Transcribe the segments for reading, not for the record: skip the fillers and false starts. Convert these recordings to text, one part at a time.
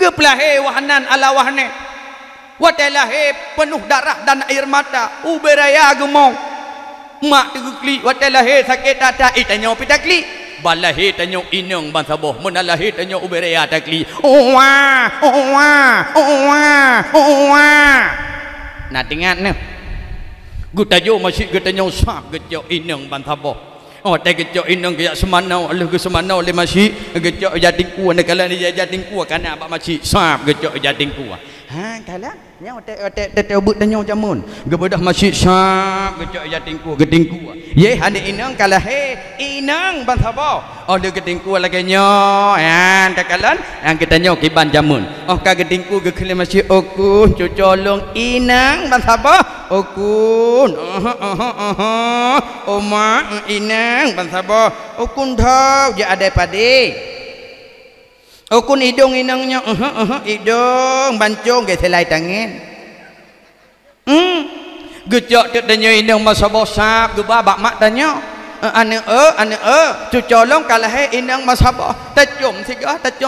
Gepelahe wahanan ala wahne. Watelahe penuh darah dan air mata. Uberaya gemong. Mak tegukli watelahe sakit tata itanyo pitakli. Balahe tanyo inang bansaboh menalahe tanyo uberaya takli. Owa. Nah dengar ne. Gutajo masih getanyo sak gejo inang bansaboh. Oh te gejo inang ge semanau alih ge semanau le masih gejo jadingku ne kala ni jadingku kana abak masih sak gejo jadingku. Ha kala nya te ubut tanyo jamun. Gebedah masih sak gejo jadingku gedingku. Ye hande inang kala he inang bansaboh. Oh le gedingku lagi nyo ya takalan yang kita nyo kiban jamun. Oh ka gedingku ge kele masih okun cocolong inang bansaboh. Okun oma inang bansaboh. Okun dhau je ada pade. Okun hidung inangnya hidung bancung ge selai tangan. Gejak tek danyo inang bansaboh sap ge babak mak danyo. Ane cucolong kalah he inang bansaboh. Tajum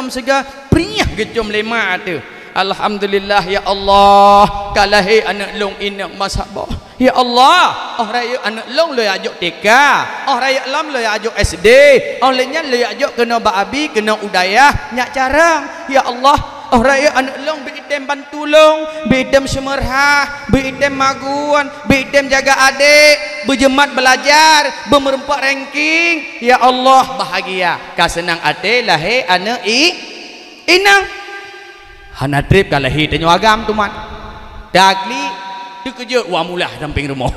siga priah gejum lema tu. Alhamdulillah ya Allah kalahi anak long inang masabah ya Allah oh raya anak long lo ajuk TK oh raya lam lo ajuk SD oh lenyan lo ajuk kena baabi kena udayah nyak carang ya Allah oh raya anak long biitem bantulong biitem semerhah biitem maguan biitem jaga adik berjemat belajar bermerempak ranking ya Allah bahagia kasenang ate lahe anak inang hana trip kalahi tanyo agam tu mat dagli tu kerja wa mulah samping rumah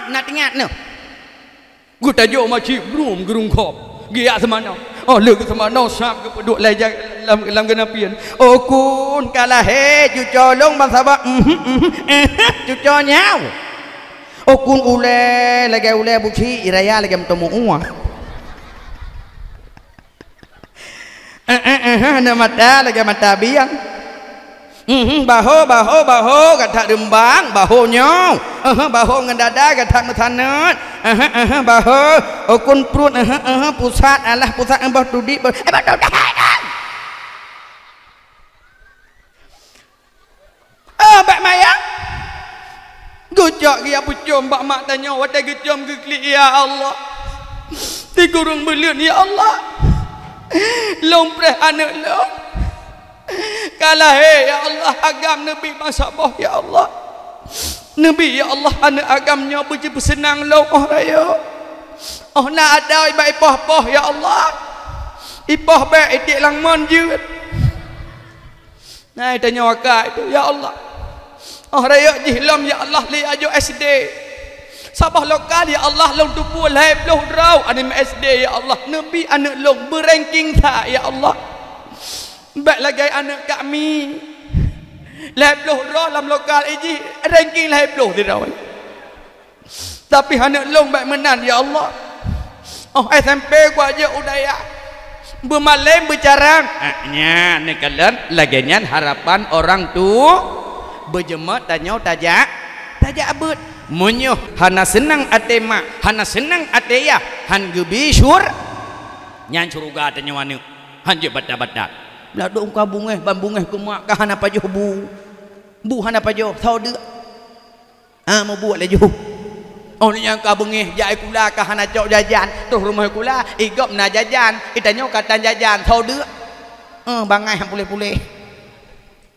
nak ingat no gu tajuk macam brum gerung kop giak semana oh le semana sap ke peduk lajak dalam genapian okun kalahi cucolong bang sabak cuco nyau okun ule lagi ule buci iraya lagi bertemu uang ada mata lagi mata biang bahu kata dembang bahunya bahu ngendada kata metanat bahu okun perut pusat alah pusat embah tudi bak mayang gojak dia pucum bak mak tanya wadah gejam geklik ya Allah digurung belian ya Allah lompreh anak long kalah ya Allah agam Nabi masabah ya Allah Nabi ya Allah anak agamnya berje bersenang long oh raya oh nak ada iba ipah-pah ya Allah ipah baik idik langman je nah tanya wakak itu ya Allah oh raya jihlam ya Allah li ajo SD sabah lokal ya Allah long tupu lai puluh draw anim SD ya Allah nabi anak long berranking tak ya Allah baik lagi anak kami lai puluh draw dalam lokal iji ranking lai puluh draw tapi anak long baik menan ya Allah oh SMP gua aja udaya bermalam bercarang nya ni kalian lagian harapan orang tu berjemaat tanya tajak abut munyuh hana senang ate mak hana senang ate ya han gebi syur nyan suruga tanya wanu han je bata-bata la dong ka bungeh bambungeh ku mak ka hana pajoh bu hana pajoh thau de mau buat le ju oh ni yang ka bungeh jai kula ka hana cok jajan tuh rumah kula igop na jajan itanyo kata jajan thau de bangai han pulih-pulih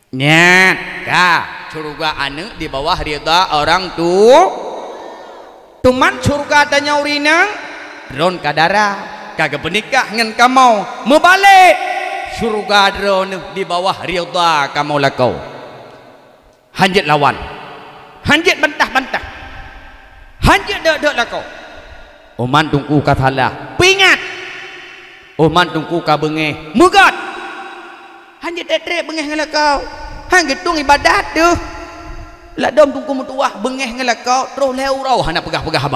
nyat ka surga anu di bawah ridha orang tuman surga tanya urina dron kadara kagak penikah ngan kamu membalik surga dron di bawah ridha kamu lakau hanjit lawan hanjit bantah hanjit dek lakau oman tungku kathala pingat oman tungku ka bengeh mugat hanjit tetre bengeh ngan lakau hang getung ibadat tu la dom tungku mutuah bengeh ngelakau terus leu rau hana pegah-pegah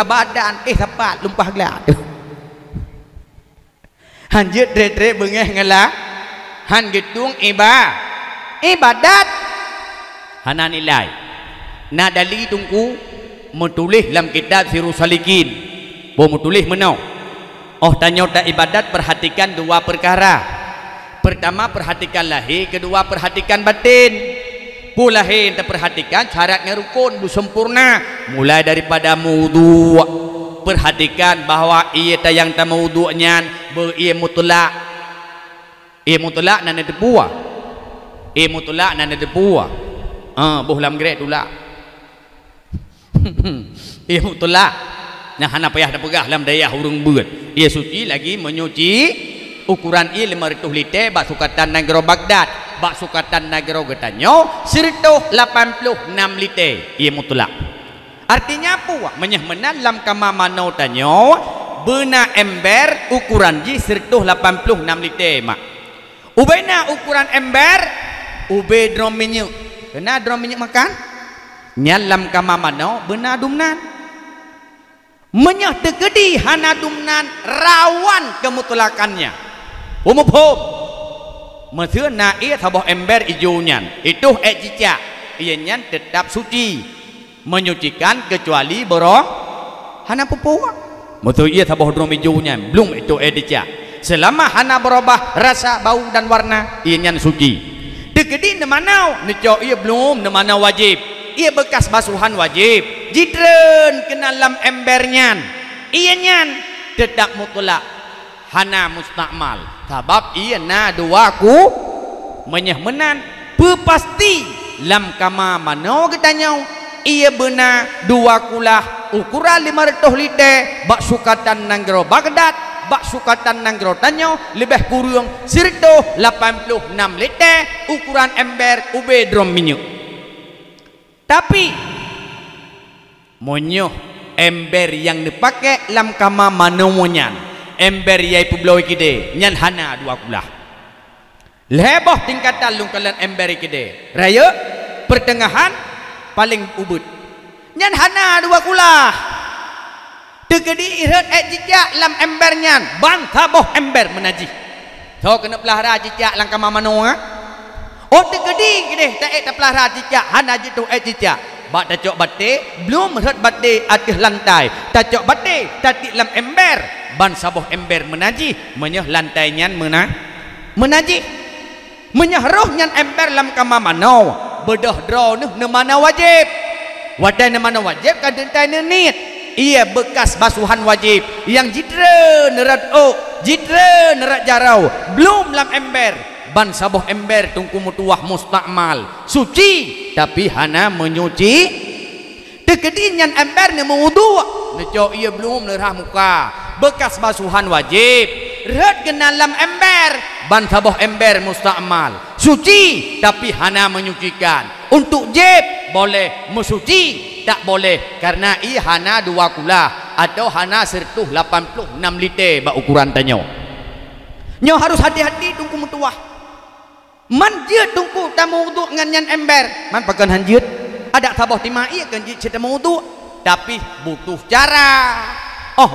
badan sapat lumpah gelak tu hanjut dre bengeh ngelak han getung ibadat hana nilai na dali tungku menulis dalam kitab Sirus Salikin Bomo tulis menau. Oh tanya tak ibadat, perhatikan dua perkara. Pertama perhatikan lahir, kedua perhatikan batin. Bu lahir kita perhatikan syaratnya rukun bu sempurna, mulai daripada wudu. Perhatikan bahwa ia tayang ta wudunya ia mutlak. Ia mutlak nan ada buah. Ia mutlak nan ada buah. Buh lam grade dula. Ia mutlak. Nah hana payah dah pegah lam dayah urung beut. Ia suci lagi menyuci ukuran ia 500 liter bak sukatan negara Baghdad, bak sukatan negara Getanyo 186 liter. Ia mutlak. Artinya apa? Menyah lam kama manau tanyo bena ember ukuran ji 186 liter mak. Ubena ukuran ember ube drum minyak. Kena drum minyak makan? Nyalam kama manau bena dumnan. Menyah tegedi hana dumnan rawan kemutlakannya. Umum mesir na ia sabah ember ijunya itu cicak ianya tetap suci menyucikan kecuali boroh hana pupua. Mesir ia sabah drum ijunya belum itu cicak selama hana berubah rasa bau dan warna ianya suci. Tegedi nemanau neco ia belum nemana wajib. Ia bekas basuhan wajib jitren kena lam embernya ianya tetap mutlak hana mustakmal sebab ia na duaku menyahmenan pepasti lam kama mano ketanya ia benar dua kulah ukuran 500 liter bak sukatan nanggro Baghdad bak sukatan nanggro tanyo lebih kurang 186 liter ukuran ember ube drum minyak. Tapi monyo ember yang dipakai lam kama manomonyan ember yai publoi kide nyan hana dua kulah leboh tingkatan lungkalan ember kide raya pertengahan paling ubud nyan hana dua kulah tegedi irat jijak lam ember nyan ban taboh ember menajih so kena pelahara jijak lam kama mano oh tegedi kide tak pelahara jijak hana jitu jijak bak tacok bate belum rat bate atas lantai tacok bate tatik lam ember ban saboh ember menajih menyah lantai nyan menajih menyah roh nyan ember lam kama manau bedah draw ne mana wajib wadai ne mana wajib kadentai ne nit ia bekas basuhan wajib yang jidre nerat jidre nerat jarau belum lam ember ban saboh ember tungku mutuah mustakmal suci tapi hana menyuci tegedinyan ember ne mewudu neco ia belum nerah muka bekas basuhan wajib red kena lam ember ban saboh ember mustakmal suci tapi hana menyucikan untuk jeb boleh mesuci tak boleh karena ia hana dua kulah atau hana 186 liter bak ukuran tanyo nyo harus hati-hati tungku mutuah man jid tungku tamu wudu ngan ember man pakan hanjid ada sabah timai kan jid cerita wudu tapi butuh cara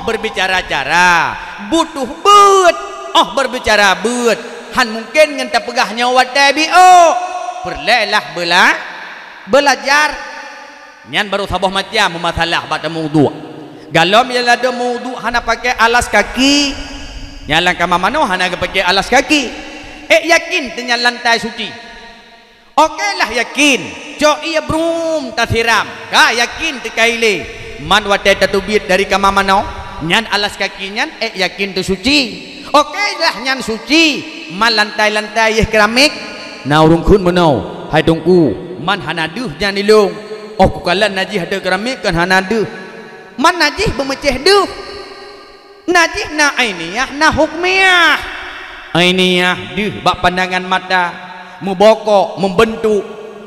berbicara cara butuh beut berbicara beut han mungkin ngan ta pegah nyawa tabi'o perlelah belajar nyan baru sabah macam masalah pada wudu galom yang ada wudu hana pakai alas kaki nyalang kama mano hana pakai alas kaki yakin dengan lantai suci okeylah yakin cok ia brum tasiram ka yakin tekaile man watai tatubit dari kama mano nyan alas kaki nyan yakin tu suci okeylah nyan suci man lantai keramik na urung kun menau hai tungku man hanaduh jan ilung kukalan najih ada keramik kan hanaduh man najih bermeceh duh najih na ainiyah na hukmiyah ainiyah dih bak pandangan mata mubokok membentuk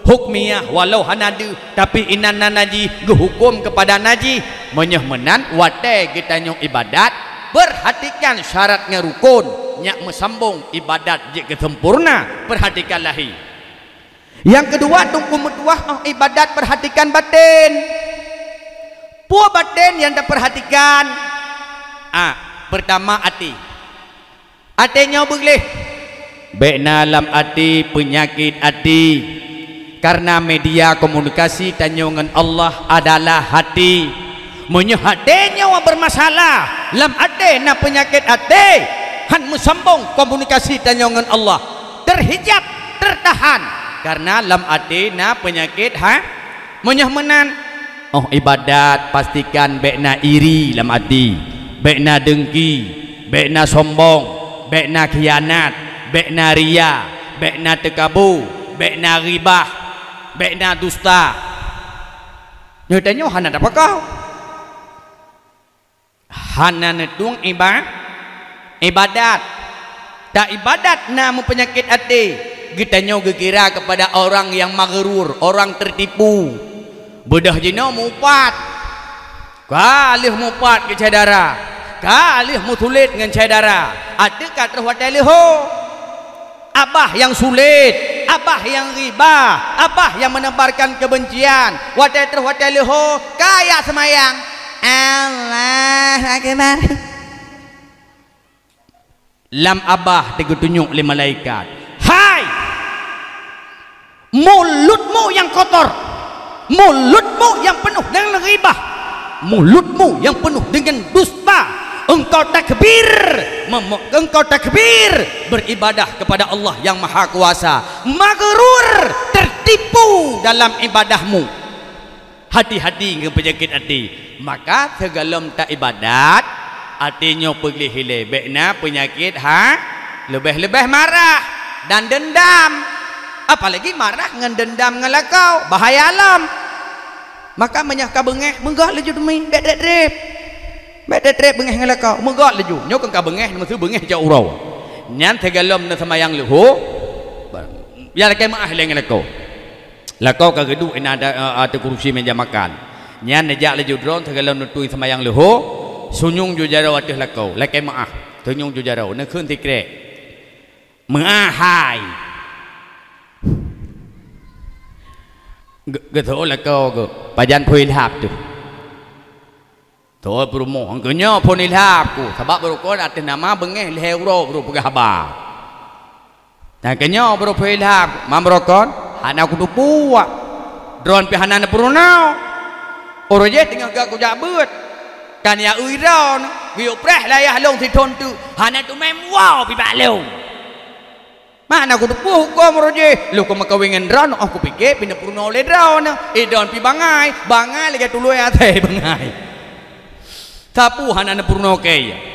hukmiyah walau hanadu tapi inana naji gehukum kepada naji menyahmenan watai kita nyong ibadat perhatikan syaratnya rukun nyak mesambung ibadat jik kesempurna perhatikan lahi yang kedua tungku mutuah ibadat perhatikan batin puah batin yang tak perhatikan pertama hati hatinya boleh Baikna dalam hati penyakit hati, karena media komunikasi tanyongan Allah adalah hati. Munyo hadenya wa bermasalah, lam ade na penyakit ade, han musambung komunikasi tanya dengan Allah. Terhijab, tertahan karena lam ade na penyakit munyo menan. Oh ibadat pastikan bekna iri lam ati, bekna dengki, bekna sombong, bekna khianat, bekna ria, bekna tekabu, bekna ribah, bekna dusta. Nyatanya hana apa kau? Hana netung ibadat. Tak ibadat namu penyakit hati. Kita kira kepada orang yang magerur, orang tertipu. Bedah jino mupat. Kalih mupat ke cadara. Kalih mutulit dengan cadara. Ada kat terwataliho. Abah yang sulit, abah yang riba, abah yang menebarkan kebencian. Watai terwataliho kaya semayang. Allah Akbar. Lam abah ditunjuk oleh malaikat. Hai, mulutmu yang kotor, mulutmu yang penuh dengan ghibah, mulutmu yang penuh dengan dusta, engkau takbir beribadah kepada Allah yang maha kuasa, magrur, tertipu dalam ibadahmu. Hati-hati dengan penyakit hati. Maka segalom tak ibadat hatinya pergi hilang. Bekna penyakit lebih-lebih marah dan dendam. Apalagi marah dengan dendam dengan lakau, bahaya alam. Maka menyahka bengeh menggak laju demi bet bengeh dengan lakau menggak laju nyok ka bengeh maksud bengeh jauh urau nyan segalom na semayang leho ya lakai maah dengan lakau. Lakau ka gedu ina ada kursi meja makan. Nyan nejak laju drone segalom nutui semayang leho sunyung ju jarau atih lakau. Lakai maah sunyung ju jarau na khun ti krek. Maahai. Getho lakau ke pajan pui lhap tu. Thôi promo angkanya pun ilhap ku sebab berukon atas nama bengeh lehuro bro pegahaba. Nah kenya bro ilhap mamrokon hana ku dupua drone pi hana purunau oroje tinggal gak ku jabut kan ya uiron giu preh layah long si thon tu hana tu mem wow pi baleu mana ku dupua hukum oroje lu ku makawingan drone aku pikir pina purunau le drone drone pi bangai lagi tului ate bangai sapu hana purunau kaya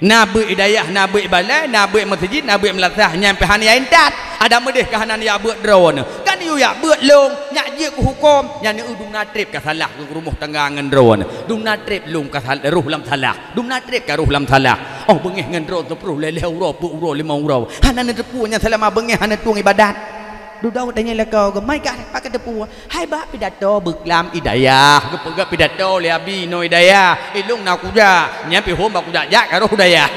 nabi hidayah nabi balai nabi masjid nabi melasah nyampe hana intat ada medeh ke hana ya buat drone kan you ya buat long nyak je ku hukum nya ni dung natrip ka salah ku rumah tangga ngan drone dung natrip lung ka ruh lam salah dung natrip ka ruh lam salah oh bengeh ngan drone 10 leleh euro 10 euro 5 euro hana ni tepu nya selama bengeh hana tuang ibadat dudau tanya lekau ke mai ka pakai tepu hai ba pidato beklam hidayah ke pegak pidato le abi no hidayah ilung na kuja nya pi hom ba kuja ya ka roh hidayah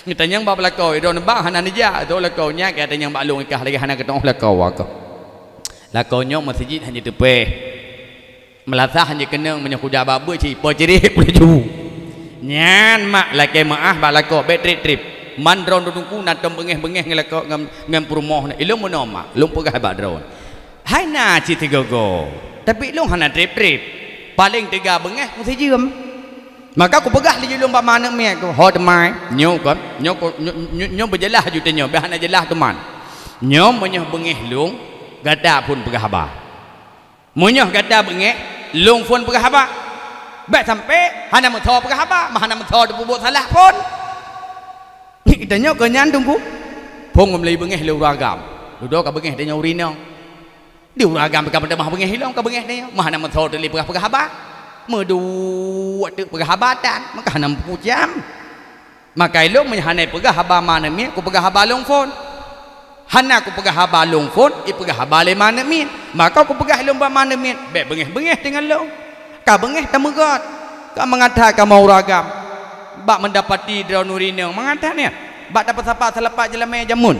ngita nyang ba lekau do nembang hana ni ja do lekau nya ka tanya ba lung ikah lagi hana ketong lekau wa ko lekau nyong masjid hanya tepe melasah hanya kenang menyak kuja ba bu ci po ciri ju nyan mak laki maah ba lekau betri trip man drone dudungku natom bengeh ngelakau ngam perumoh na ilung menoma lung pegah ba drone hai na ci tigogo tapi lung hana trip paling tiga bengeh mesti jiem maka aku pegah li lung ba mana me ko ho temai nyo berjelah ju tanyo ba hana jelah teman nyo menyoh bengeh lung gada pun pegah ba menyoh gada bengeh lung pun pegah ba ba sampai hana mentho pegah ba hana mentho buat salah pun itanya kenyan tunggu pong membeli bengeh le uragam duduk ka bengeh tanya urino di uragam ka pada mah bengeh hilong ka bengeh tanya mah na mentho teli pegah haba medu atu pegah habatan maka hana pujam maka ilung menhanai pegah haba mana mi ku pegah haba long phone hana ku pegah haba long phone i pegah haba le mana mi maka ku pegah long ba mana mi be bengeh dengan long ka bengeh tamegot ka mengatakan mau uragam bak mendapati drone urino mengatakan bak dapat sapa selepas jelamai jamun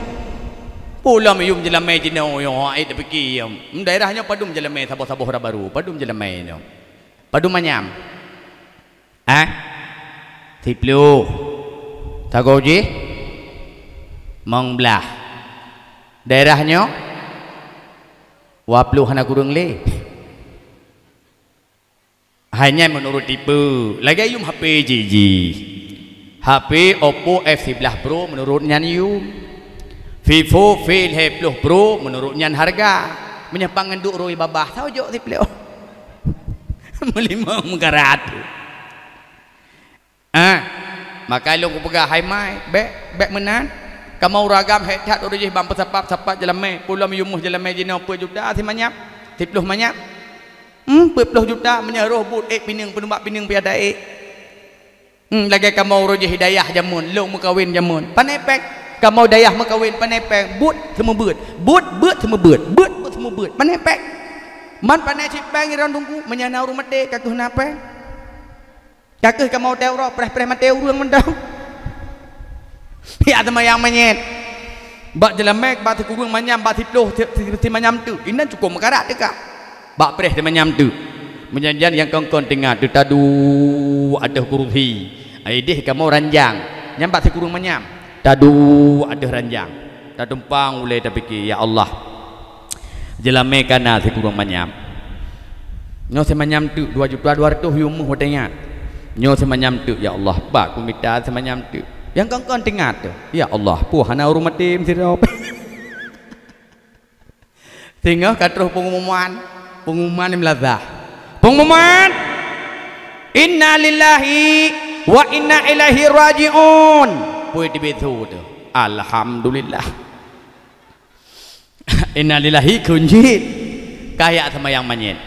pula mayum jelamai jino yo ai depiki daerahnya padum jelamai sabo-sabo hora baru padum jelamai no padum manyam tiplu tagoji mongbelah daerahnya waplu hana kurung le hanya menurut tipe lagi yum HP Gigi HP Oppo F11 Pro menurut nyan yum Vivo V10 Pro menurut nyan harga menyepang ngenduk roi babah tahu jok tipe melimang mengkarat maka lu ku pegang hai mai bek menan kamu ragam hetat udah jadi bampu sapat jalan me pulau yumuh jalan me jina apa juta si manyap 10 manyap 10 juta menyaruh but pining penumbak pining piada lagi kamu roja hidayah jamun lu mekawin jamun panepek kamu dayah mekawin panepek but semua but semua but semua but panepek man panai cipang iran tunggu menyana rumah dek kakuh napeng kakuh kamu teuro preh mate urang mendau ya sama yang menyet bak jelamek bak kurung manyam bak tiploh ti manyam tu inan cukup mekarat dekat bak preh ti manyam tu menjanjian yang kongkon tengah tu tadu ada kuruhi aidih kamu ranjang nyambat ti kurung manyam tadu ada ranjang tadumpang ulai tapi ya Allah jelame kana ti kurung manyam nyo si manyam tu 2 juta 200 yumuh hotenya nyo si manyam tu ya Allah bak ku minta si manyam tu yang kongkon tengah tu ya Allah puh hana rumah tim sirop tinggal katruh pengumuman ni melazah pengumuman inna lillahi wa inna ilaihi raji'un puih di betul tu alhamdulillah inna lillahi kunjit kaya sama yang manyet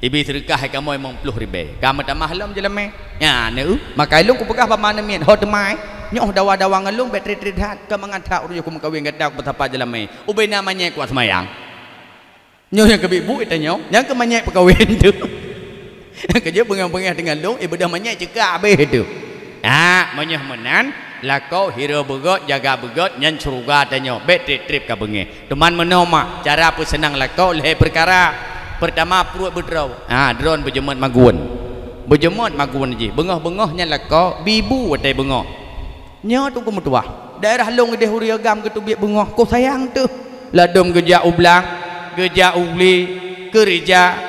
ibi serikah kamu emang puluh ribe kamu tak mahlum jelame ya ne maka ilung ku pegah pamana mien hot mai nyoh dawa-dawa ngelung bateri trihat ke mengata uruyo ku mekawin gadak betapa jelame ubay namanya kuat semayang nyoh yang kebibu itu nyoh yang ke manyek perkawin tu kerja pengang-pengang dengan long bedah manyek cekak habis tu menyah menan lakau hira begot jaga begot nyan suruga tanyo bateri trip ka bengi teman menoma cara apa senang lakau leh perkara pertama perut berdraw drone berjemut magun je bengah-bengah nya lakau bibu atai bengah nya tu ku mutuah daerah long gede huriagam ke tubiak bengah ko sayang tu ladom geja ublang geja uli gereja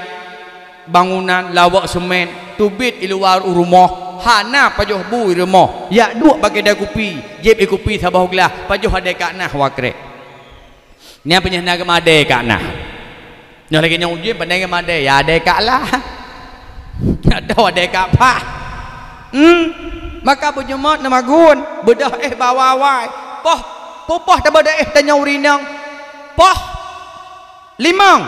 bangunan lawak semen tubit iluar rumah hana pajoh bui rumah ya dua pakai dah kopi jeb kopi sabah gelah pajoh ada kak nah wakrek ni apa nyana ke made kak nah nyo lagi nyong ujib pandai ke made ya ada kak lah ada kak pa maka berjemut nama gun bedah bawa wai poh tak beda tanya urinang poh limang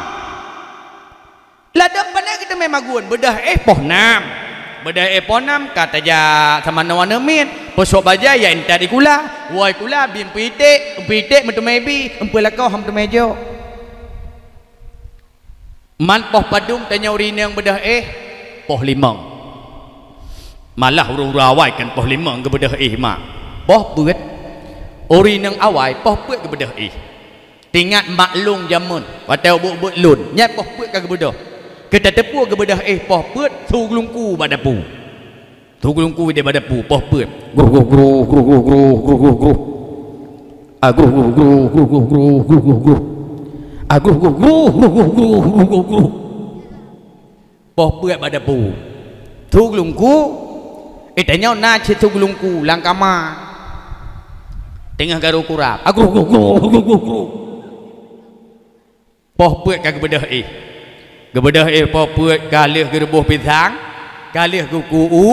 ladam pandai kita memang gun bedah poh 6 bedah poh 6 kata ja sama nawana min posok baja ya entar ikula wai kula bim pite metu mebi empela kau ham tu mejo man poh padung tanya urinang bedah poh limang malah hura-hura awai kan poh 5 ke bedah mak poh beut ori nang awai poh beut ke bedah tingat maklung jamun watau beut lun nyat poh beut ke bedah kita tepu ke bedah poh beut tu glungku badapu tu glungku dia badapu poh beut gru poh beut badapu tu glungku tanya na citu gulungku langkama tengah garu kurap agru poh puet ka gebedah gebedah poh puet kalih gerebuh pisang kalih kuku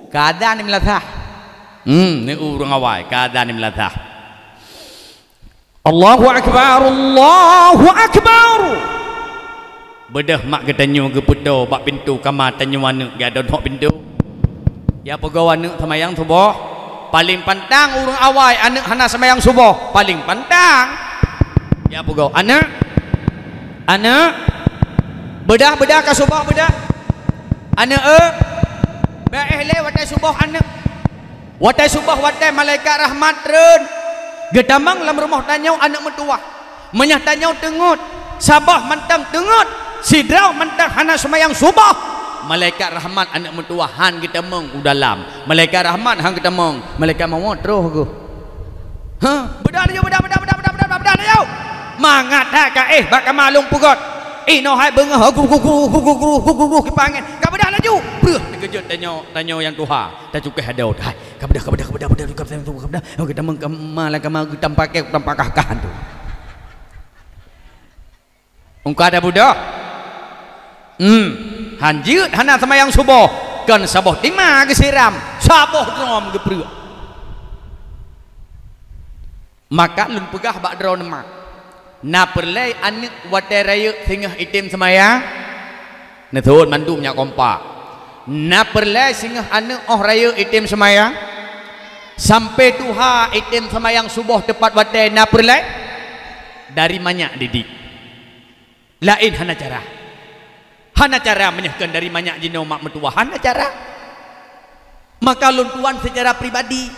kadan ni melatah ni urang awai kadan ni melatah Allahu akbar bedah mak getanyo geputo bak pintu kamar tanyo anu gadon hok pintu ya pegawai anak semayang subuh paling pantang urang awai anak hana semayang subuh paling pantang ya pegawai anak bedah ke subuh bedah anak bae watai subuh anak watai subuh watai malaikat rahmat reun gedamang dalam rumah tanyau anak mentua menyah tanyau tengut sabah mantang tengut sidrau mantang hana semayang subuh malaikat rahmat anak mentua han kita meng dalam malaikat rahmat han kita meng malaikat mau terus aku bedah dia bedah dia mangat ha ka bak malung pugot no hai bengah guru kepangen kabedah laju breh dikejut tanyo yang tuha ta cukai hadau hai kabedah kita mengkemalah kama kita pakai tu ungka ada budak hanjut hana semayang subuh kan saboh tima gesiram saboh drom gepreu maka lun pegah bak dro nemak na perlai anik wateraya singah itim semayang nathun mandum nya kompak na perlai singah anak oh raya itim semayang sampai tuha itim semayang subuh tepat water na perlai dari manyak didik lain hana cara menyahkan dari manyak jino mak metua hana cara maka lun tuan secara pribadi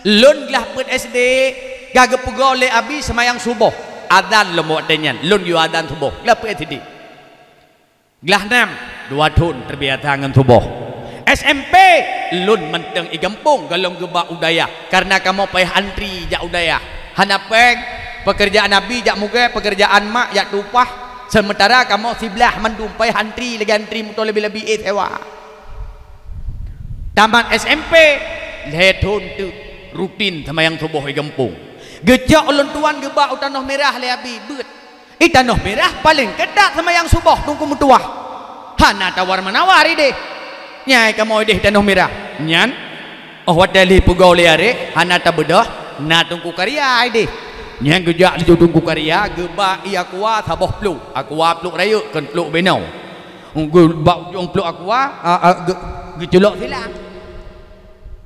lun gelah pun SD gagap pegau oleh abi semayang subuh adan lomok tenyan lun yu adan subuh gelah pun SD gelah 6 2 tahun terbiasa dengan subuh SMP lun menteng igampung galong gebak udaya karena kamu payah antri jak udaya hana peng pekerjaan abi jak muka pekerjaan mak jak tupah sementara kamu sebelah mandum payah antri lagi antri motor lebih-lebih sewa tamat SMP letun tu rutin sama yang subuh igampung gejak ulun tuan gebak tanah merah le abi beut tanah merah paling kedak sama yang subuh tunggu mutuah hana tawar menawar ide nyai kamu ide tanah merah nyan oh wadali pugau le are hana ta bedah na tunggu karya ide nyang gejak di tunggu karya gebak ia kuat saboh pluk aqua pluk raya kan pluk benau gebak jong pluk aqua gejelok silang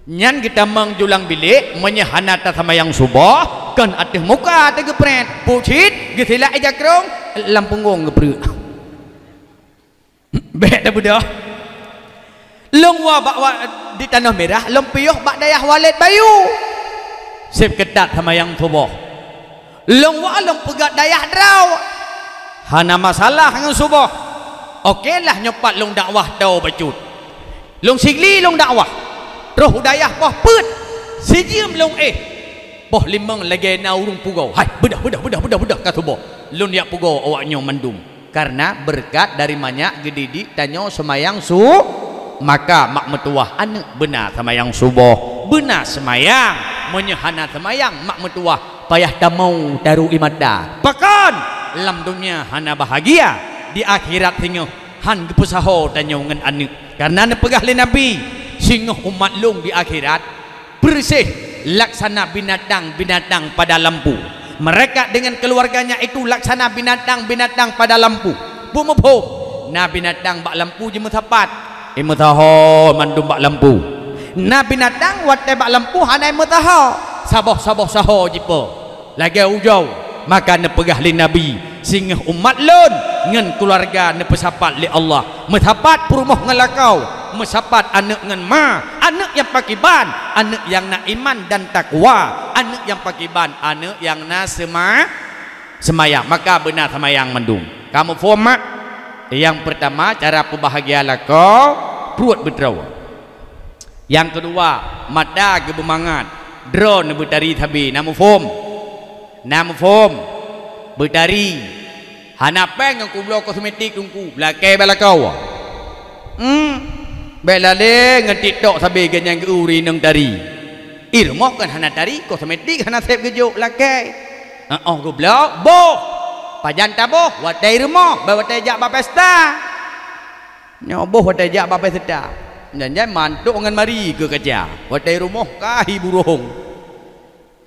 nyan kita mengjulang bilik menyahana ta sama yang subuh kan atih muka te gepret pucit gesila aja krong lampungong gepreu bek dah budak longwa bakwa di tanah merah lempiyuh bak dayah walid bayu sip ketat sama yang subuh longwa pegat dayah draw hana masalah dengan subuh okeylah nyopat long dakwah tau bacut long sigli long dakwah roh dayah poh put sejiem long poh limang lagi na urung pugau hai bedah ka subuh lun yak pugau awaknya mandum karena berkat dari banyak gedidik tanyo semayang maka mak metuah anak benar semayang subuh benar semayang menyehana semayang mak metuah payah damau daru imada pakan lam dunia hana bahagia di akhirat singoh han gepesaho tanyo ngan anak karena nepegah le nabi singoh umat lung di akhirat bersih laksana binatang pada lampu mereka dengan keluarganya itu laksana binatang pada lampu bumupum na binatang bak lampu je mutapat mutaho mandum bak lampu na binatang watte bak lampu hanai mutaho saboh saho jipo lagi ujau maka nepegah li nabi singah umat lun ngan keluarga nepesapat li Allah metapat purmoh ngelakau mesapat anak ngan ma anak yang pakiban anak yang nak iman dan takwa anak yang pakiban anak yang na semayang maka benar semayang mendung kamu format yang pertama cara berbahagialah kau perut berdraw yang kedua mata gebemangat drone bertari tabi nama form bertari hanapeng yang kublo kosmetik tungku belakang balakau bela le ngan TikTok sabe ganyang uri nang tari irmok kan hana tari kosmetik hana sep gejuk lakai oh goblok boh pajan taboh watai irmok ba watai jak ba pesta nyoboh watai jak ba pesta jangan mantuk ngan mari ke kerja watai rumah kahi burung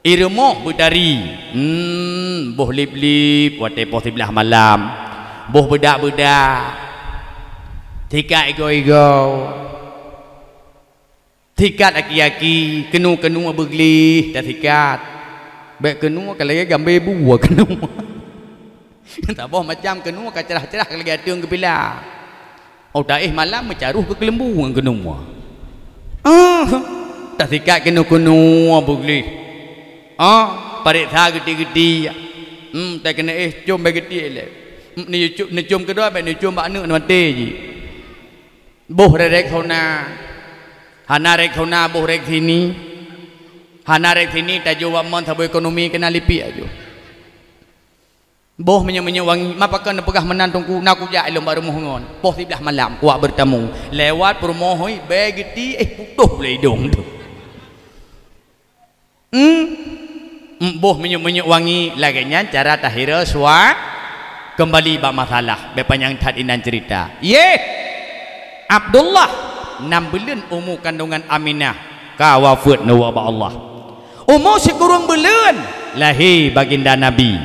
irmok bertari boh lip-lip watai poh sebelah malam boh bedak-bedak tikat ego-ego tikat aki-aki kenu-kenu bergelih dah tikat baik kenu kalau lagi gambar buah kenu tak boh macam kenu akan cerah-cerah kalau lagi atiung ke bila oh daih malam mencaruh ke kelembu dengan kenu tak tikat kenu-kenu bergelih parik tha gede-gede tak kena cium bagi gede leh ni cium kedua baik ni cium bak anak mati je boh rek hona hana rek hona boh rek sini hana rek sini tajo wa mon sabo ekonomi kena lipi ajo boh menye wangi mapakan pegah menantungku naku jak ilmu baru mohon boh 11 malam kuat bertemu lewat permohoi begiti putuh le hidung tu boh menye wangi laganya cara tahira suat kembali bak masalah bepanjang tad inan cerita Abdullah 6 bulan umur kandungan Aminah ka wafat nawa Allah umur sekurang bulan lahir baginda Nabi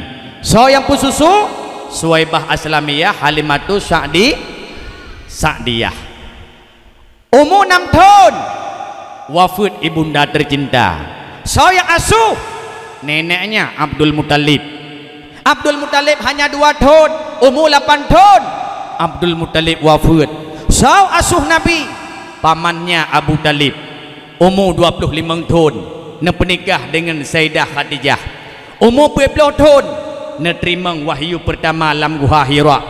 so yang pususu Suwaibah Aslamiyah Halimatus Sa'diyah umur 6 tahun wafat ibunda tercinta so yang asuh neneknya Abdul Muttalib hanya 2 tahun umur 8 tahun Abdul Muttalib wafat so asuh Nabi pamannya Abu Talib umur 25 tahun nepenikah dengan Sayyidah Khadijah umur 20 tahun neterima wahyu pertama lam Guha Hira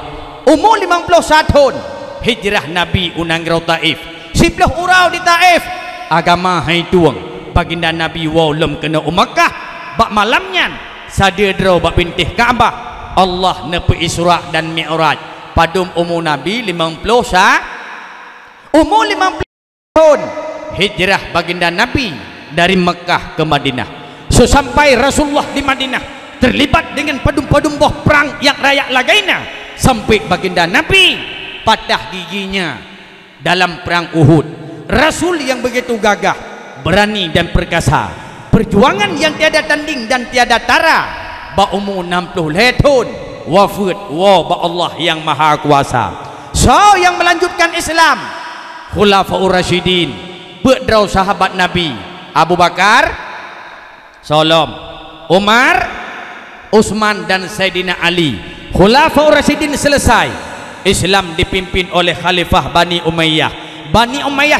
umur 51 tahun hijrah Nabi unang rau Taif 10 urau di Taif agama hai tuang baginda Nabi walem kena Makkah bak malamnya sadir draw bak pintih Kaabah Allah nepe Isra dan Mi'raj padum umur Nabi 50 umur 50 tahun hijrah baginda Nabi dari Mekah ke Madinah sesampai Rasulullah di Madinah terlibat dengan padum-padum boh perang yang rayak lagaina sampai baginda Nabi patah giginya dalam perang Uhud. Rasul yang begitu gagah, berani dan perkasa, perjuangan yang tiada tanding dan tiada tara, ba umur 60 tahun wafat ba Allah yang maha kuasa. So yang melanjutkan Islam Khulafaur Rasyidin berdrau sahabat Nabi Abu Bakar Solom Umar Utsman dan Sayyidina Ali. Khulafaur Rasyidin selesai, Islam dipimpin oleh Khalifah Bani Umayyah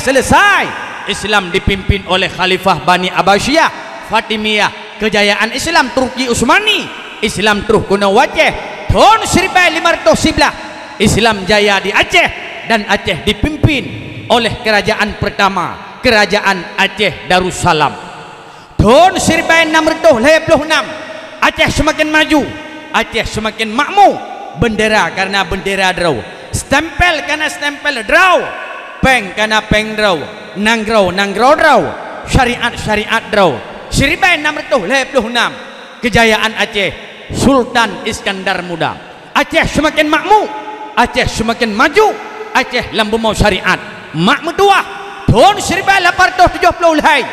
selesai, Islam dipimpin oleh Khalifah Bani Abbasiyah Fatimiyah. Kejayaan Islam Turki Utsmani, Islam terus kuna Aceh tahun 1511 Islam jaya di Aceh, dan Aceh dipimpin oleh kerajaan pertama, kerajaan Aceh Darussalam. Tahun 1656 Aceh semakin maju, Aceh semakin makmur. Bendera karena bendera draw, stempel karena stempel draw, peng karena peng draw, nanggraw draw, syariat draw. 1656 kejayaan Aceh Sultan Iskandar Muda. Aceh semakin makmur, Aceh semakin maju, Aceh lambu mau syariat makmur tua. Tahun 1870 lahir,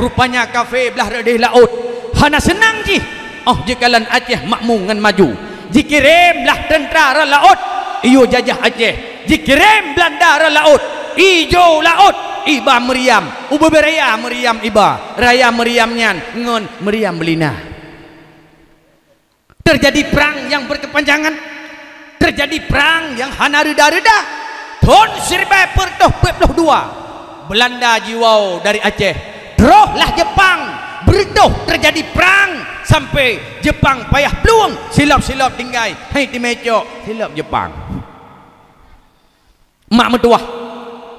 rupanya kafe belah redih laut hana senang ji. Oh jikalan Aceh makmur ngan maju, dikirim belah tentera laut iyo jajah Aceh, dikirim Belanda laut ijo laut iba Meriam uba beraya Meriam iba raya Meriam nyan ngon Meriam belina. Terjadi perang yang berkepanjangan, terjadi perang yang hana reda-reda. Tahun 1942 Belanda jiwau dari Aceh, drohlah Jepang berdoh, terjadi perang sampai Jepang payah peluang silap-silap tinggai hai di mecok silap Jepang mak metuah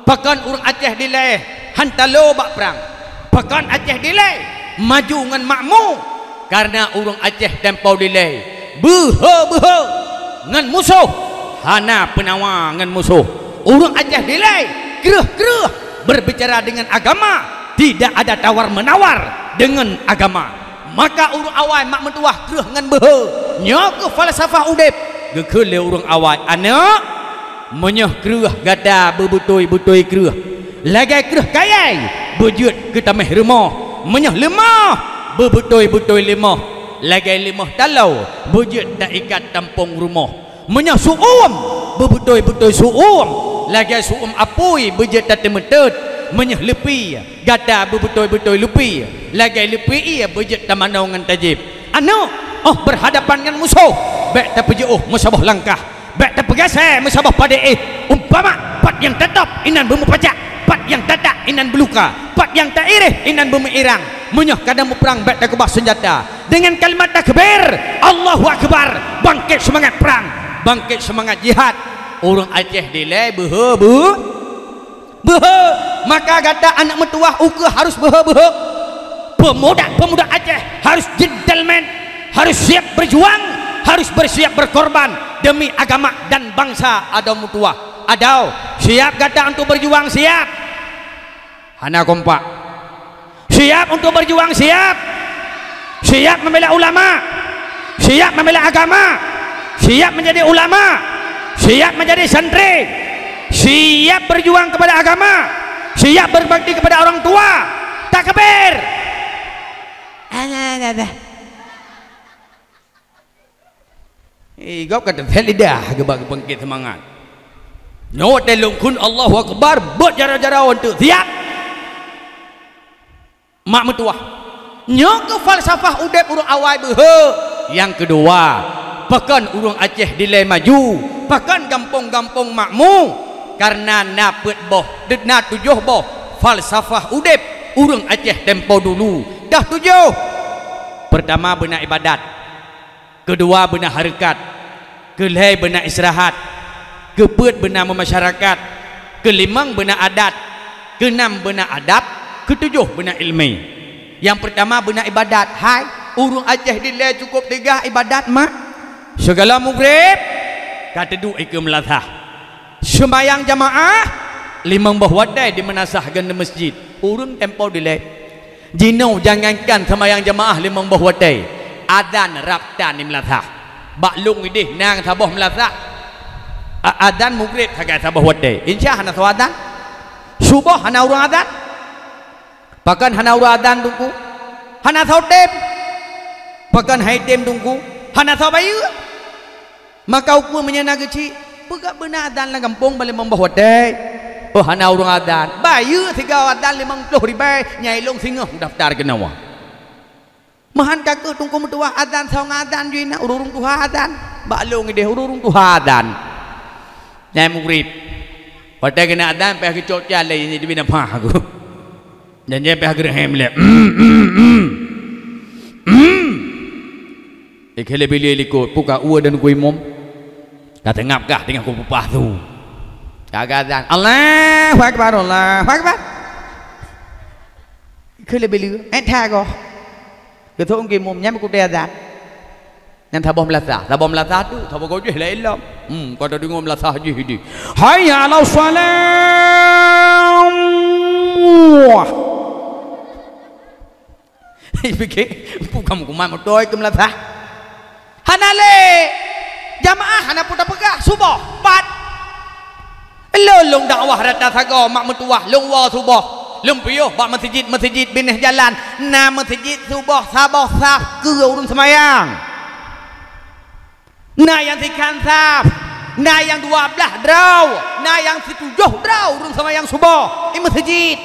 pakan urang Aceh dileh hantalo bak perang, pakan Aceh dileh maju ngan makmur karena urang Aceh tempau dileh behe ngan musuh hana penawa ngan musuh. Urang Aceh dileh gereh berbicara dengan agama, tidak ada tawar menawar dengan agama. Maka urang awal mak mentuah gereh ngan behe nya ke falsafah udip gekele urang awal anak menyah gereh gada bebutoi gereh lagai gereh kayai bejut ke tameh rumah menyah lemah bebutoi lemah lagai lemah talau bejut tak ikat tampung rumah menyah suum bebutoi suum lagai suum apui bejut tak temetut menyah lepi gada bebutoi lepi lagai lepi ia bejut tamanau ngan tajib anu oh berhadapan dengan musuh baik tak pejauh musabah langkah, baik tak pegasai musabah pada umpama pat yang tetap inan bemu pacak, pat yang tatak inan beluka, pat yang tak irih inan bemu irang. Menyah kadang perang baik tak kebah senjata dengan kalimat takbir Allahu Akbar, bangkit semangat perang, bangkit semangat jihad. Orang Aceh dilai behe maka kata anak mentuah uke harus behe pemuda Aceh harus gentleman, harus siap berjuang, harus bersiap berkorban demi agama dan bangsa. Ada mutuah, ada siap kata untuk berjuang, siap hana kompak, siap untuk berjuang, siap membela ulama, siap membela agama, siap menjadi ulama, siap menjadi santri, siap berjuang kepada agama, siap berbakti kepada orang tua. Takbir. Gop kata lidah gebak bangkit semangat. Nyot telung kun Allahu Akbar buat jara-jara untuk siap. Mak metuah. Nyok ke falsafah udep urang awal behe. Yang kedua, pakan urang Aceh dilai maju, pakan kampung-kampung makmur karena napet boh, na tujuh boh falsafah udep urang Aceh tempo dulu. Dah tujuh. Pertama benar ibadat, kedua benar harakat, kelihai benar istirahat, keempat benar memasyarakat, kelimang benar adat, keenam benar adab, ketujuh benar ilmi. Yang pertama benar ibadat. Hai, urang Aceh dilai cukup tiga ibadat mak. Segala maghrib kata du ikut melatah. Sembayang jamaah limang bahwadai di menasahkan di masjid. Urang tempo dilai. Jino jangankan sembahyang jamaah limang bahwadai. Adan raptan di melatah. Baklung idih nang sabah melatah. Adan maghrib sagai sabah wadai. Insya hana sawadan. Subuh hana urang adan. Bahkan hana urang adan tunggu. Hana saudem. Bahkan haidem tunggu. Hana sabayu. Maka ukur menyana kecil. Pegak benar adan lah kampung balik membawa wadai. Oh hana urang adan. Bayu 3 adan 50 ribai. Nyai long singa daftar ke nawa. Mahan kakak tunggu metua adan saung adan juina urung tuha adan. Baklung ide urung tuha adan. Nyai mugrib. Wadai kena adan peh kecot jale ini di bina pah aku. Dan nyai peh gerhem le. Ikhele beli likut puka ua dan kuih mom. Kata ngapkah dengan ku pupah tu. Kagazan Allahu Akbar, Allahu Akbar. Ikhele beli thago. Ke thong kuih mom nyam ku te azan. Nan thabom lasah tu thabo ko je la illam. Kata dengar lasah je hidi. Hayya 'ala salam. Fikir pukam ku mat motoi ke melasah. Hanale jamaah hana putar pegah subuh pat lolong dakwah rata sago mak metuah long wa subuh long piyo bak masjid bineh jalan na masjid subuh sabah saf ke urang semayang na yang sikan saf na yang 12 draw na yang 7 draw urang semayang subuh di masjid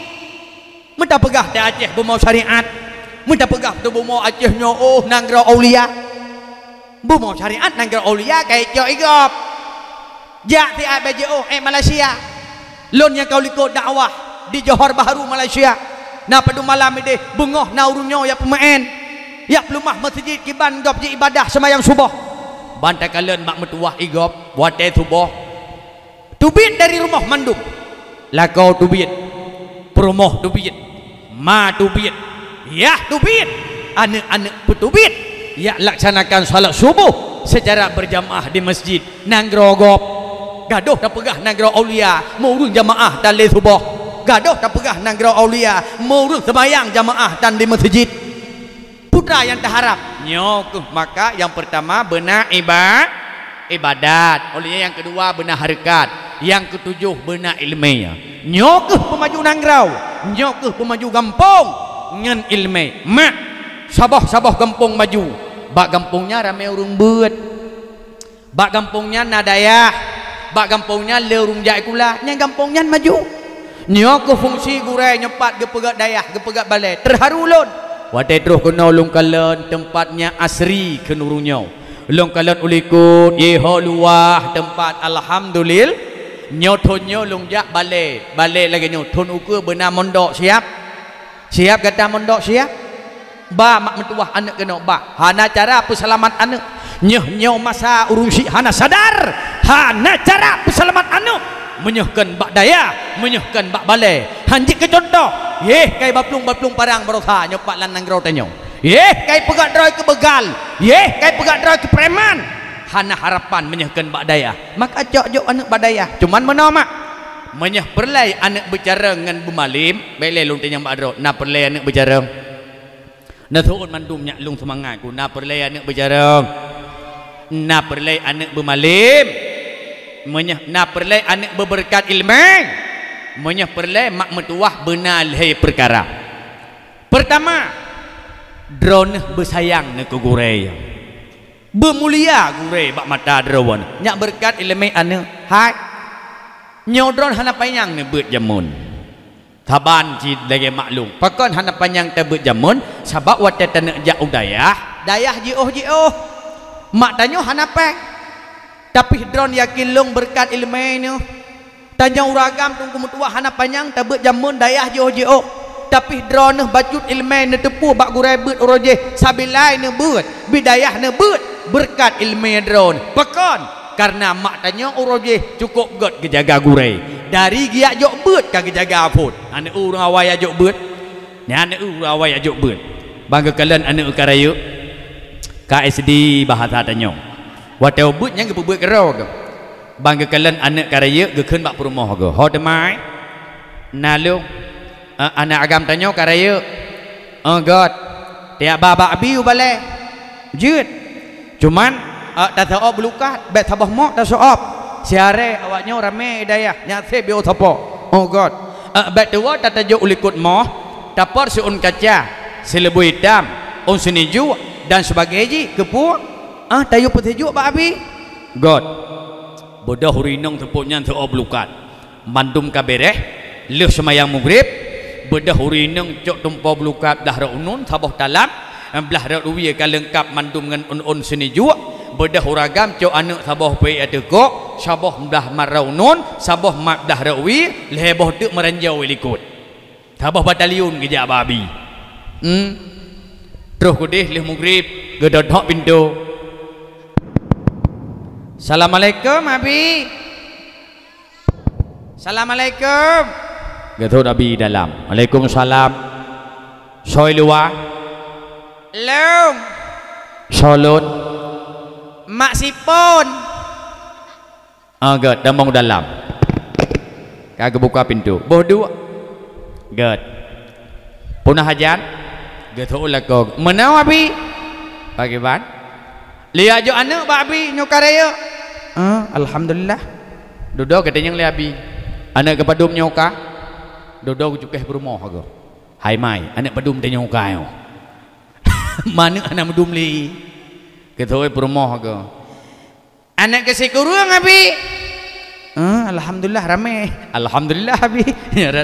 minta pegah di Aceh bermau syariat minta pegah tu bermau Aceh nyo nanggara aulia mau syariat nanggara aulia kayak jo igop jak ti ABJO Malaysia lon yang kau likut dakwah di Johor Bahru Malaysia na pada malam ini bengoh na urunyo ya pemain ya pelumah masjid kiban gop je ibadah semayang subuh bantai kalian mak metuah igop wate subuh tubit dari rumah mandum lakau tubit promoh tubit ma tubit ya tubit anak-anak petubit ya laksanakan salat subuh secara berjamaah di masjid nangrogop gaduh tak pegah nanggara aulia murung jamaah dan le subuh gaduh tak pegah nanggara aulia murung sembahyang jamaah dan di masjid putra yang terharap nyok. Maka yang pertama benar ibadat olehnya, yang kedua benar harakat, yang ketujuh benar ilmiah. Nyok pemaju nanggrau, nyok pemaju kampung ngan ilmi mak sabah kampung maju. Bak kampungnya ramai urung beut, bak kampungnya nadayah, bak kampungnya lerung jai kula, yang kampungnya maju. Nyok ke fungsi gurai nyepat ke pegat dayah, ke pegat balai terharu lon. Wadai terus kena long kalen tempatnya asri ke nurunyo. Long kalen ulikut yeho luah tempat alhamdulillah. Nyotonyo long jak balai lagi nyoton ukur benar mondok siap kata mondok siap. Ba mak mentuah anak kena ba hana cara peselamat anak nyoh masa urusi hana sadar hana cara peselamat anak menyohkan bak daya menyohkan bak balai hanjik ke contoh kai baplung parang berosa nyopak lan nangrau tanyo kai pegat droi ke begal, kai pegat droi ke preman. Hana harapan menyahkan bak daya. Maka jok anak badaya. Cuman menama menyah perlai anak bicara dengan bumalim, belai lung tanyang badro. Na perlai anak bicara. Na tuun mandum nyak lung semangat ku. Na perlai anak bicara. Na perlai anak bumalim. Menyah na perlai anak berberkat ilmu. Menyah perlai mak metuah benar hai perkara. Pertama, drone bersayang ne ke gurei. Bermulia gure bak mata drawan nyak berkat ilmu ane hai nyodron hana panyang ne beut jamun taban ci lagi maklum pakon hana panyang te beut jamun sabab wat tane jak udayah dayah jioh mak tanyo hana pe tapi drone yakin long berkat ilmu ne tanya uragam tunggu mutua hana panyang te beut jamun dayah jioh tapi drone bacut ilmu ne tepu bak gure beut oroje sabilai ne beut bidayah ne beut berkat ilmu drone pekon karena mak tanya uroje cukup god kejaga gurei dari giak jok beut kagak jaga pun ane urang awai ajok beut ni ane urang awai ajok beut bangga kalian ane ukarayu KSD bahasa tanya watau beut nya ge beut kero ke bangga kalian ane karayu ge keun bak perumoh ge ho demai nalu ane agam tanya karayu god tiap baba abiu bale jut cuman tak tahu belukat bet tabah mok tak soap siare awaknya rame daya nyate bio tapo oh god bet tua tak tajuk ulikut moh tapor seun kaca selebu hitam on seniju dan sebagainya kepu tayu petejuk ba abi god bodoh hurinong tepuknya tu belukat mandum kabereh leh semayang maghrib bodoh hurinong cok tumpo belukat dah raunun tabah dalam belah rawi ka lengkap mandum dengan un seni jua bedah uragam cok anak sabah pe ada kok sabah belah maraunun sabah mak dah rawi leboh tek meranjau likut sabah batalion kejak babi terus kudih leh maghrib gedot hok pintu Assalamualaikum abi Assalamualaikum gedot abi dalam Waalaikumsalam soy luar Long Solon Mak Sipon Gad damang dalam kagak buka pintu bodoh gad punah hajan gad ulah kau menau abi pagi ban lihat jo anak ba abi nyokaraya alhamdulillah duduk katanya li abi anak kepadum nyoka duduk cukeh berumah go hai mai anak padum tanya nyoka yo mana anak medum li ketoi perumoh ke anak ke sekurang abi alhamdulillah ramai alhamdulillah abi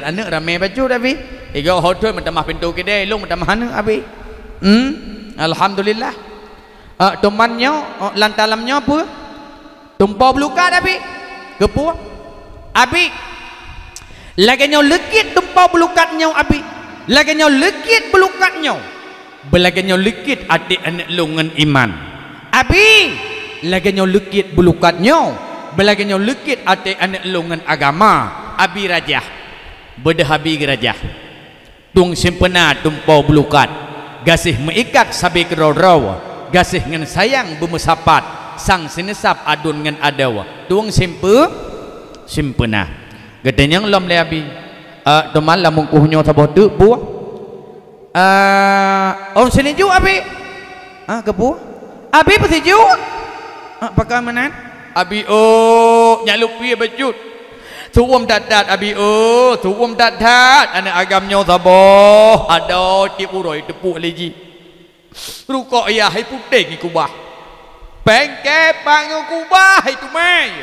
anak ramai baju abi ego hotel mentamah pintu kedai long mentamah anak abi alhamdulillah temannya lantalamnya apa tumpau belukat abi kepu abi lagi nyau lekit tumpau belukatnya abi lagi nyau lekit belukatnya belaganya lekit adik anak lungan iman abi laganya lekit belukatnya belaganya lekit adik anak lungan agama abi rajah bedah abi gerajah tung sempena tumpau belukat gasih meikat sabi kerau-rau gasih ngan sayang bemesapat sang sinesap adun ngan adawa tung sempena gedenya lom le abi teman lamun kuhnyo sabah tu buah on seniju abi kepu abi pesiju pakai manan abi nyaluk pi bejut tuum dadat abi tuum dadat anak agamnya sabah ada tip uroi tepuk lagi rukok ya hai putih kubah pengke pangu kubah itu mai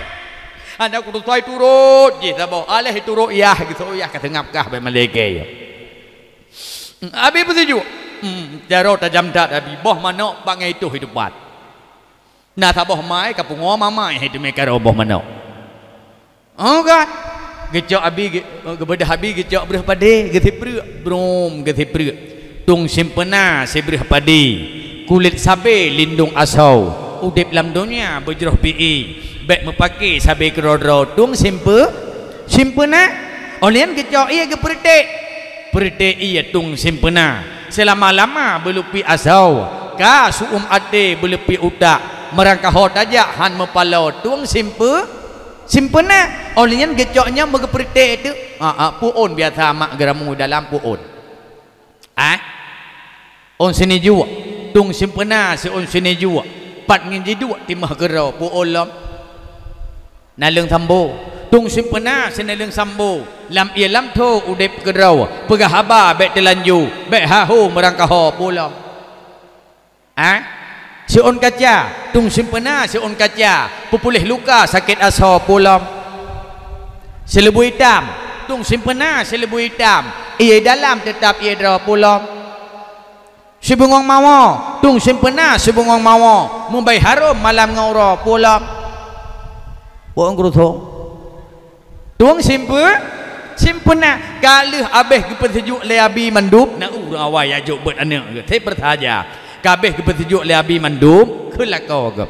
anak kudu toy turut je sabah aleh turut ya gitu ya katengapkah be maleke abi betuju jaro tajam dat abi boh manok bangai itu hidupat nah taboh mai kapungo mamai hidup mereka roboh manok kan gejok abi gebedah abi gejok berah pade getipre brom getipre tung simpena sebrah pade kulit sabe lindung asau udip lam dunia berjeroh pi baik mepake sabe kerodro tung simpena olian gejok ia gepertek perde iya tung simpena selama-lama belupi asau ka suum ade belupi udak merangkah hot aja han mepalo tuang simpena olehnya gecoknya megeprite itu puun biasa mak geramu dalam puun on sini jua tung simpena si on sini jua pat ngin jidua timah gerau puun lam nalung sambo tung simpena senelung sambo lam ia lam tho udep gerau pegahaba bet telanju bet hahu merangkah ho pulam si on kaca tung simpena si on kaca pupulih luka sakit asho pulam selebu hitam tung simpena selebu hitam ia dalam tetap ia dra pulam si bungong mawo tung simpena si bungong mawo mumbai harum malam ngauro pulam puang kurutho tuang simpena kalih abeh kepesejuk le abi mandub na urang awai ajuk bet anak te pertaja kabeh kepesejuk le abi mandub kelakau ke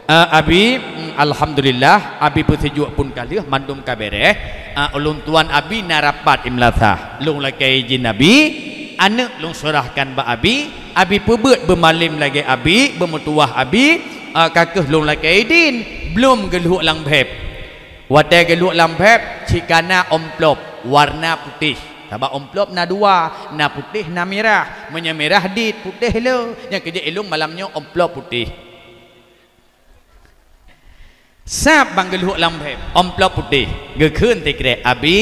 abi alhamdulillah abi pesejuk pun kalih mandum kabere ulun tuan abi narapat imlatha lung lakai jin abi anak lung surahkan ba abi pebet bermalim lagi abi bermutuah abi kakeh lung lakai din belum geluh lang beb wadah geluk lampep cikana omplop warna putih sebab omplop na dua na putih na merah menyemerah dit putih lo yang kerja elung malamnya omplop putih sab bang geluk lampep omplop putih gekun tekre abi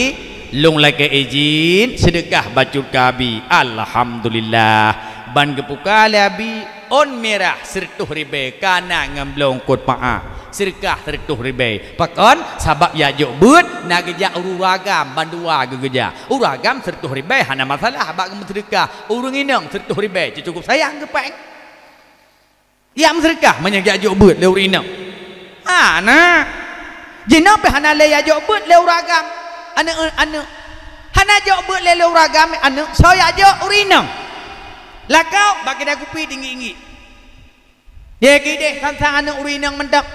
lung lagi izin sedekah bacul kabi alhamdulillah ban gepuka abi on merah sertuh ribe kana ngamblong kot maa sedekah sertuh ribe pakon sabab ya jok but na geja uragam bandua geja uragam sertuh ribe hana masalah bak sedekah urang inang sertuh ribe cukup sayang ke peng ya sedekah menyang jok but le urinang na jina pe hana le ya jok but le uragam anu hana jok but le uragam anu saya jok urinang lakau bagi dah kupi tinggi-tinggi dia kide tantang anak urinang mendak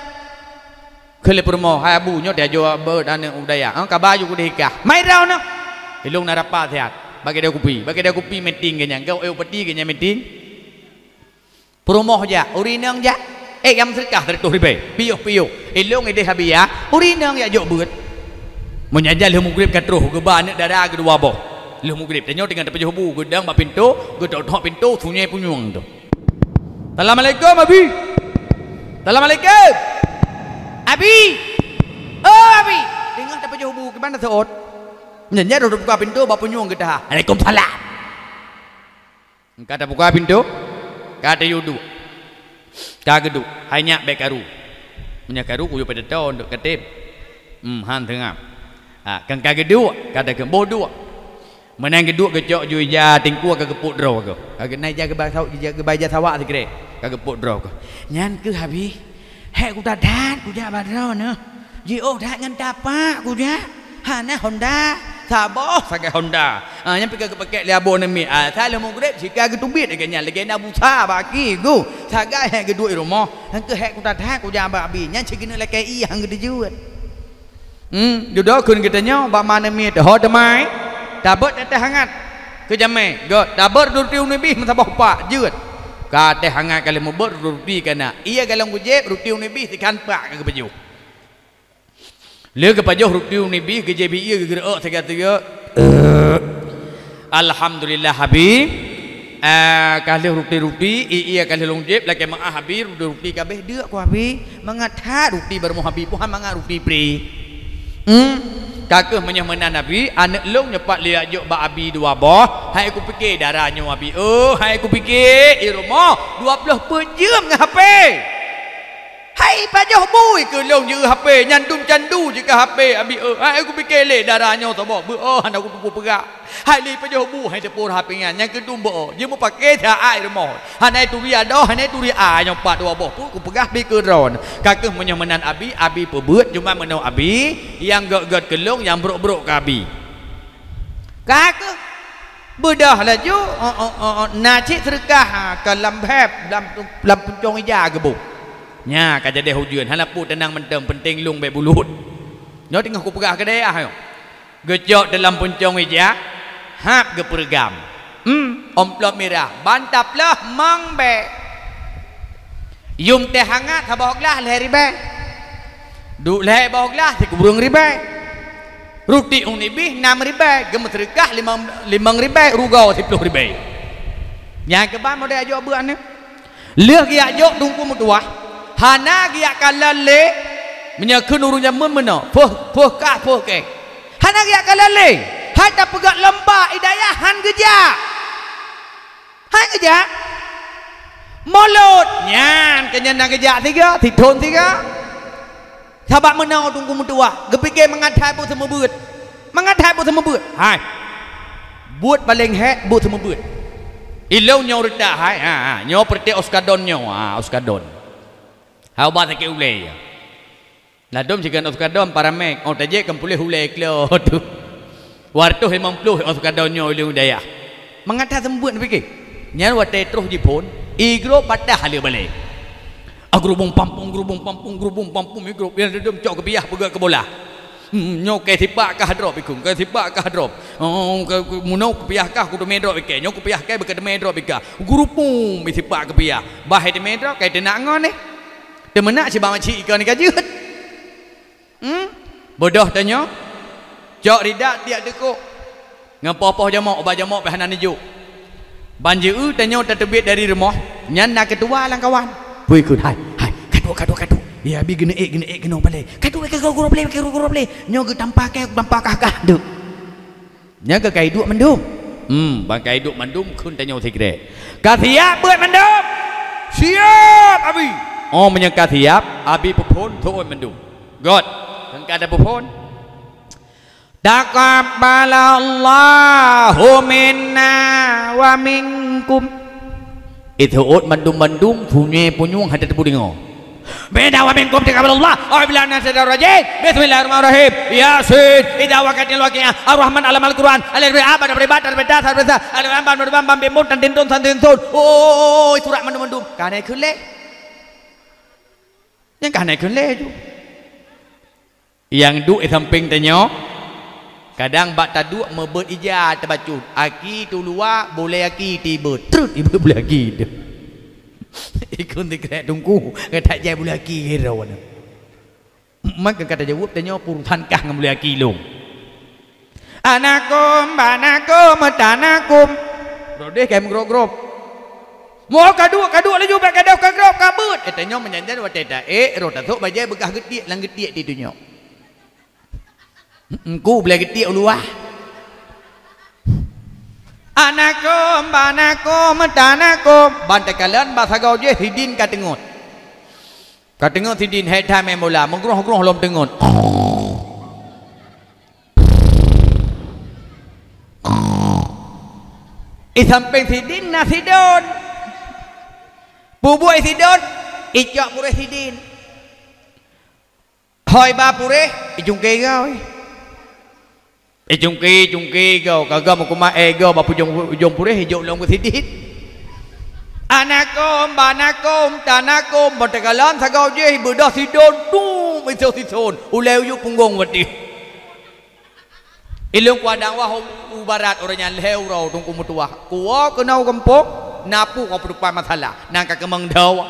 kele permo hai abunya dia jual bird anak udaya kabaju ku dikah mai rau no ilung narapa sehat bagi dia kupi meeting kenyang kau peti kenyang meeting permo ja urinang ja yam sedekah tertuh ribe piuh ilung ide habia urinang ya jok bird menyajal hu mugrib katruh ke ba anak darah kedua boh lu mugrib tanya dengan tepi hubu gedang bak pintu gedok pintu sunyi punyung tu assalamualaikum abi assalamualaikum abi oh abi dengar tepi hubu ke mana seot menyanyi dah buka pintu bak punyung kita waalaikumsalam kata buka pintu kata yudu kageduk hanya bekaru menyakaru ku pada tahun dok katib han tengah kan kageduk kata ke bodoh menang kedua kecok juja tingku ke keput draw ke kagak naik jaga baja sawak sikre kagak keput draw ke nyan ke habis hek ku tadan ku ja badraw ne jio dak ngan tapak ku ja hana Honda saboh sagai Honda nya pergi pakai liabo ne mi sa le mo grep jika ke tubit ke nya legenda busa baki ku sagai hek kedua rumah ke hek ku tadan ku ja babi nya cikina lekai i hang gede juat jodoh kun kitanya ba mana mi te ho demai dapat teh hangat ke jamai god dapat roti ubi masabah pak jeut ka teh hangat kali mau ber roti kana iya galang gujeb roti ubi sikan pak ke baju le ke baju roti ubi ke jebi iya ke gerak segala alhamdulillah habib kali roti iya kali longjeb lagi mak habib roti kabeh deuk ku habib mangatha roti bermu habib puhan mangat roti pri kakeh menyemena Nabi anak long nyepat lihat jok ba abi dua boh hai aku fikir darahnya abi hai aku fikir rumah 20 jam ngape hai pajoh bui ke long je HP nyandum candu je ke HP abi hai aku fikir le darahnya sabok anak aku tunggu perak hai li pajoh bu hai tepur HP nya yang kedum bo je mau pakai tha ai rumah hanai tu ria dah hanai tu ria nyopat dua boh ku pegah bi ke ron kakeh menyemenan abi pebut cuma menau abi yang got kelong yang brok ke abi kakeh bedah laju nacik sedekah ke lambep lam puncong ija gebuk nya ka jadi hujan halapu tenang mendem penting lung be bulut nyo tengah ku pegah kedai yo gejok dalam puncong ija hap ge pergam Amplop merah. Bantaplah mang be. Yum teh hangat haboklah leh ribai. Duk leh boklah ti kuburung ribai. Ruti unibih 6 ribai, gemet rekah 5 ribai, rugau 10 ribai. Yang ke ban model ajo buat ni. Leh gi ajo tungku mutuah. Hana gi akalale menyakun urunya men-mena. Poh ka poh ke. Hana gi akalale. Hada pegak lembah hidayah han gejak. Han gejak. Mulut nyan kenyan gejak 3, tidon 3. Sahabat menau tunggu mutua, gepikir mengadai buat semua buat, mengadai buat semua buat. Hai, buat paling hek buat semua buat. Ilau nyaw redak hai, nyaw perti oskadon nyaw, oskadon. Hau bahasa ke ulay. Ladom jika oskadon para mek, taje kempulih ulay kelo tu. Wartu 50 oskadon nyaw ilau daya. Mengadai semua buat fikir. Nyan watai terus jipun, igro patah halia balik. Gerubung pampung mikro yang dedem cok kebiah pegak ke bola. Nyok ke tipak kah drop ikung ke tipak kah drop. Ke munau kebiah kah kudu medrop ikek nyok kebiah ke bekat medrop ikak. Gerubung mi tipak kebiah. Bahai de medrop kai de nak ngon ni. De menak si bang cik ikan ni kajut. Bodoh tanya. Cok ridak tiak dekuk. Ngapopoh jamak obat jamak bahanan ijuk. Banjir tanya terbit dari rumah. Nyan nak ketua lang kawan. Puy kun hai kadu ya bi gene geno pale kadu guru pale nyo ge tampak kakak duk nya ke kai duk mendum bang kai duk mendum kun tanyo thikre ka siap buat mendum siap abi menyangka siap abi pupun thôi mendum god kan ada pupun taqabbalallahu minna wa minkum. Itu mendum punyung hadat budingo. Beda wa minkum taqabbalallah. A'udzubillahi minasyaitonir rajim. Bismillahirrahmanirrahim. Yasin. Idza waqa'atil waqi'ah. Ar-Rahman 'alamal Qur'an. Al-Ibadah beribadah berbeda. Al-Bambam bimut dan tintun. Oh, surat mendum. Kanai khule. Yang kanai khule tu. Yang duk samping tanyo. Kadang bak taduk mebet ija terbacut. Aki tu luar boleh aki tiba. Terus ibu boleh aki tu. Ikut dikira tunggu. Kata jaya boleh aki hero. Maka kata jawab tanya purutan kah ngam boleh aki long. Anakum tanakum. Rodeh kayak mengrop-grop. Mau kaduk laju bak kaduk kagrop kabut. Tanya menyanjan wa teta rota sok bajai begah getiak lang getiak di dunia. Ku boleh getik luah. Anakum tanakum. Bantai kalian bahasa kau je hidin katengut. Katengut hidin hai time mula menggroh lom tengut. Samping hidin nasidon. Bubuai sidon ijak pureh hidin. Hoi ba pureh ijungke kau. Jungki kau kagak mau kuma ego bapu jong pureh hijau long kesidit. Anakum tanakum batagalan sagau je bedah sidon tu misau sidon uleu yu punggung wadi. Ilung kuadang wah barat orangnya leurau tungku mutuah. Kuo kenau kempok napu kau perupa masalah. Nang kakemeng daw.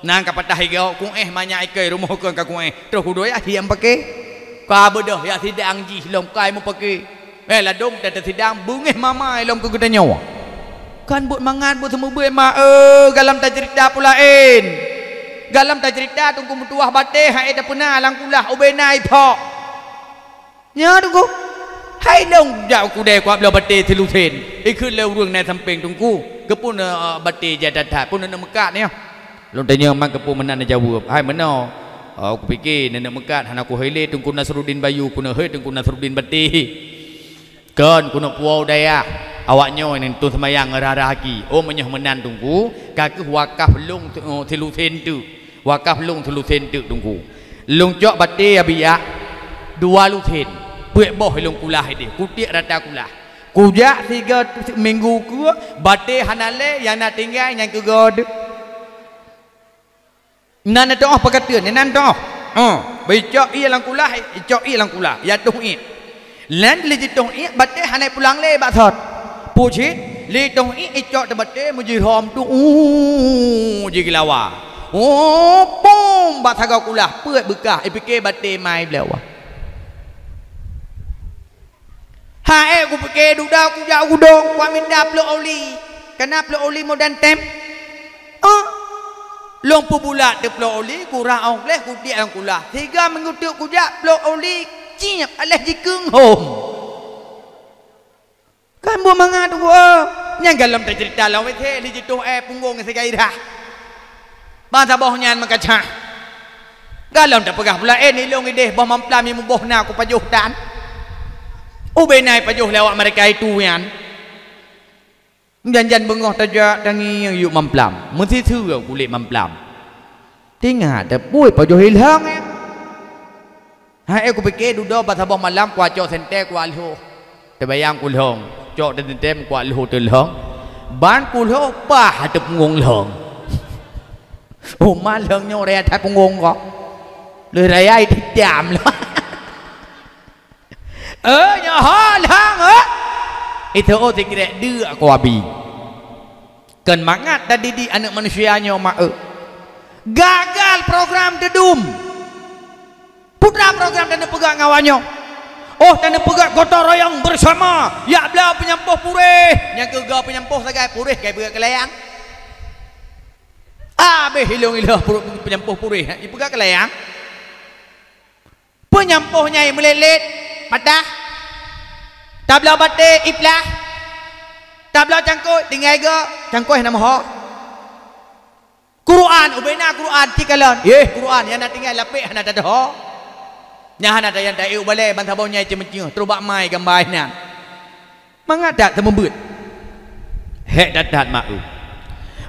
Nang kapatah higau kung manya ikai rumah kau kakung terus hudoi hiam pakai. Kau bodoh ya sidang ji lom kai mu pakai. Ladom tata sidang bungeh mama lom ku guna nyawa. Kan buat mangan buat semua buat galam tak cerita pulain. Galam tak cerita tunggu mutuah bateh hai dah pernah langkulah ubenai pok. Nya tunggu. Hai long jauh ku deh kuat belau bateh tilusen. Ikut leu ruang nai samping tunggu. Kepun bateh jadat pun nak mekat ni. Lom tanya mak kepun menan jawab. Hai menau. Aku fikir nenek mekat han aku hele tungku Nasruddin Bayu kuna he tungku Nasruddin Bati. Kan kuna puau daya. Awaknya yang tu semayang ngerarah lagi. Menyah menan tungku. Kakek wakaf lung tilusen tu. Wakaf lung tilusen tu tungku. Lung cok Bati abiya 2 lusen. Puek boh lung kulah ini. Kutiak rata kulah. Kujak 3 minggu ke Bati hanale yang nak tinggal yang ke god. Nan doa pakatun nan doa. Bicok ia langkulah, icok ia langkulah. Ya tuh i. Lan le jitung i batte hanai pulang le ba thot. Puchit li tong icok tebate muji rom tu ji gilawa pom bat thagau kulah puet bekah fikir bate mai belawa ha ku fikir duda ku jau ku dong ku minda plok oli kena plok oli modern tem long pu bulat de plok oli ku raong leh ku dia ang kulah 3 minggu tu ku jak plok oli ciap aleh jikung hom kan buat mangat yang galam cerita lawan itu li jitu punggung segai dah bangsa boh nyan mengkaca galam tak pegah pula ni long ide boh mamplam yang boh na ku pajuh dan ubenai pajuh lewat mereka itu yan janjan bengoh tajak tangi yang yuk mamplam mesti tu kulit mamplam tinggal ada puai pajuh hilang aku fikir duduk bangsa boh malam kuacok sente kualho terbayang kulhong cok dan tem kuat luh terlong ban kulho bah ada punggung long malong nyo rea tak punggung kok le rea itu jam lah nya halang itu tikret dia aku abi kan mangat tadi di anak manusianya mak gagal program dedum putra program dan pegang ngawanyo dan pegat gotong royong bersama ya belah penyampuh purih yang kega penyampuh sagai purih kai pegat kelayang habis hilung-hilung penyampuh purih pegat kelayang penyampuhnya yang melelet patah tabla batik iplah tabla cangkut tinggal ke cangkut nama ho Quran ubena Quran tikalon Quran yang nak tinggal lapik nak ada ho nyahan ada yang tak balai bantah bau nyai cemecih terubak mai gambar nan mangadat temembut hek dadat mau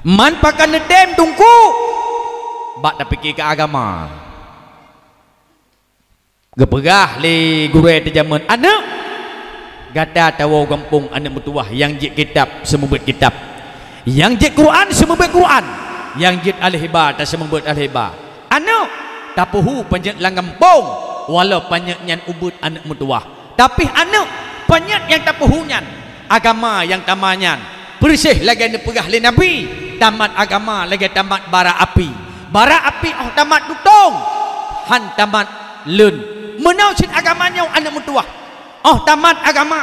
man pakan nedem tungku bak dah fikir ke agama gepegah li guru te zaman anak gada tawo kampung anak mertuah yang jik kitab semubut kitab yang jik Quran semubut Quran yang jik al-hiba tak semubut al-hiba anak tapuhu panjat lang kampung walau banyak yang ubud anak mertua tapi anak banyak yang tak puhunyan agama yang tamanyan bersih lagi yang pegah oleh Nabi tamat agama lagi tamat bara api tamat tutong han tamat lun menausin agamanya anak mertua tamat agama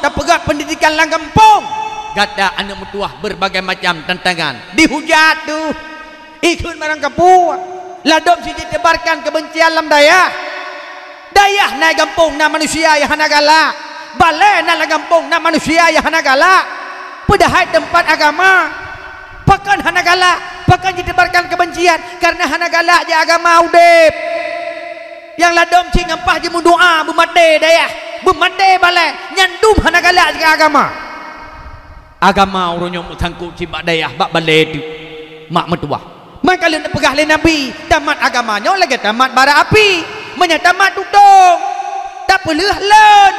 tak pegat pendidikan lang kampung gada anak mertua berbagai macam tantangan dihujat tu ikut marang kapua ladom si ditebarkan kebencian lam daya dayah naik kampung na manusia yang hana galak balai na kampung na manusia yang hana galak padahal tempat agama pakan hana galak pakan ditebarkan kebencian karena hana galak je agama udip yang ladom cing ngempah je doa bumade dayah bumade balai nyandum hana galak je agama urunyo mutangku cibak dayah bak balai tu mak mertua maka lena pegah le Nabi tamat agamanya lagi tamat bara api menyatamat tutong tak pelih len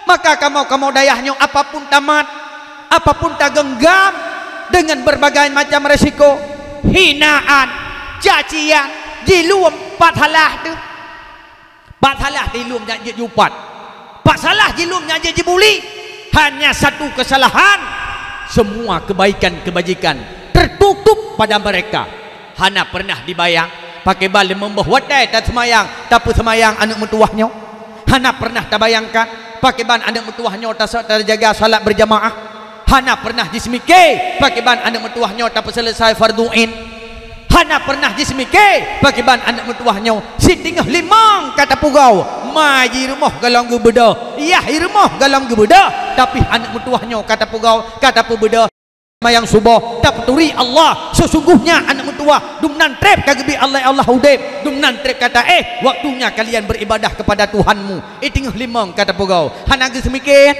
maka kamu dayahnya apapun tamat apapun tak genggam dengan berbagai macam resiko hinaan cacian jiluam pathalah tu pathalah jiluam janji jupat pathalah jiluam janji jibuli hanya satu kesalahan semua kebaikan kebajikan tertutup pada mereka hana pernah dibayang pakai balik membah wadai tak semayang tapi semayang anak mertuahnya hana pernah tak bayangkan pakai ban anak mertuahnya tak terjaga salat berjamaah hana pernah disemike pakai ban anak mertuahnya tak selesai farduin hana pernah disemike pakai ban anak mertuahnya sitingah limang kata pugau maji rumah galang gebeda iya rumah galang gebeda tapi anak mertuahnya kata pugau kata pubeda yang subuh tak peturi Allah sesungguhnya anak mertua dum nantrep kagebi Allah udep dum nantrep kata waktunya kalian beribadah kepada Tuhanmu tinggal limang kata pugau hana semikir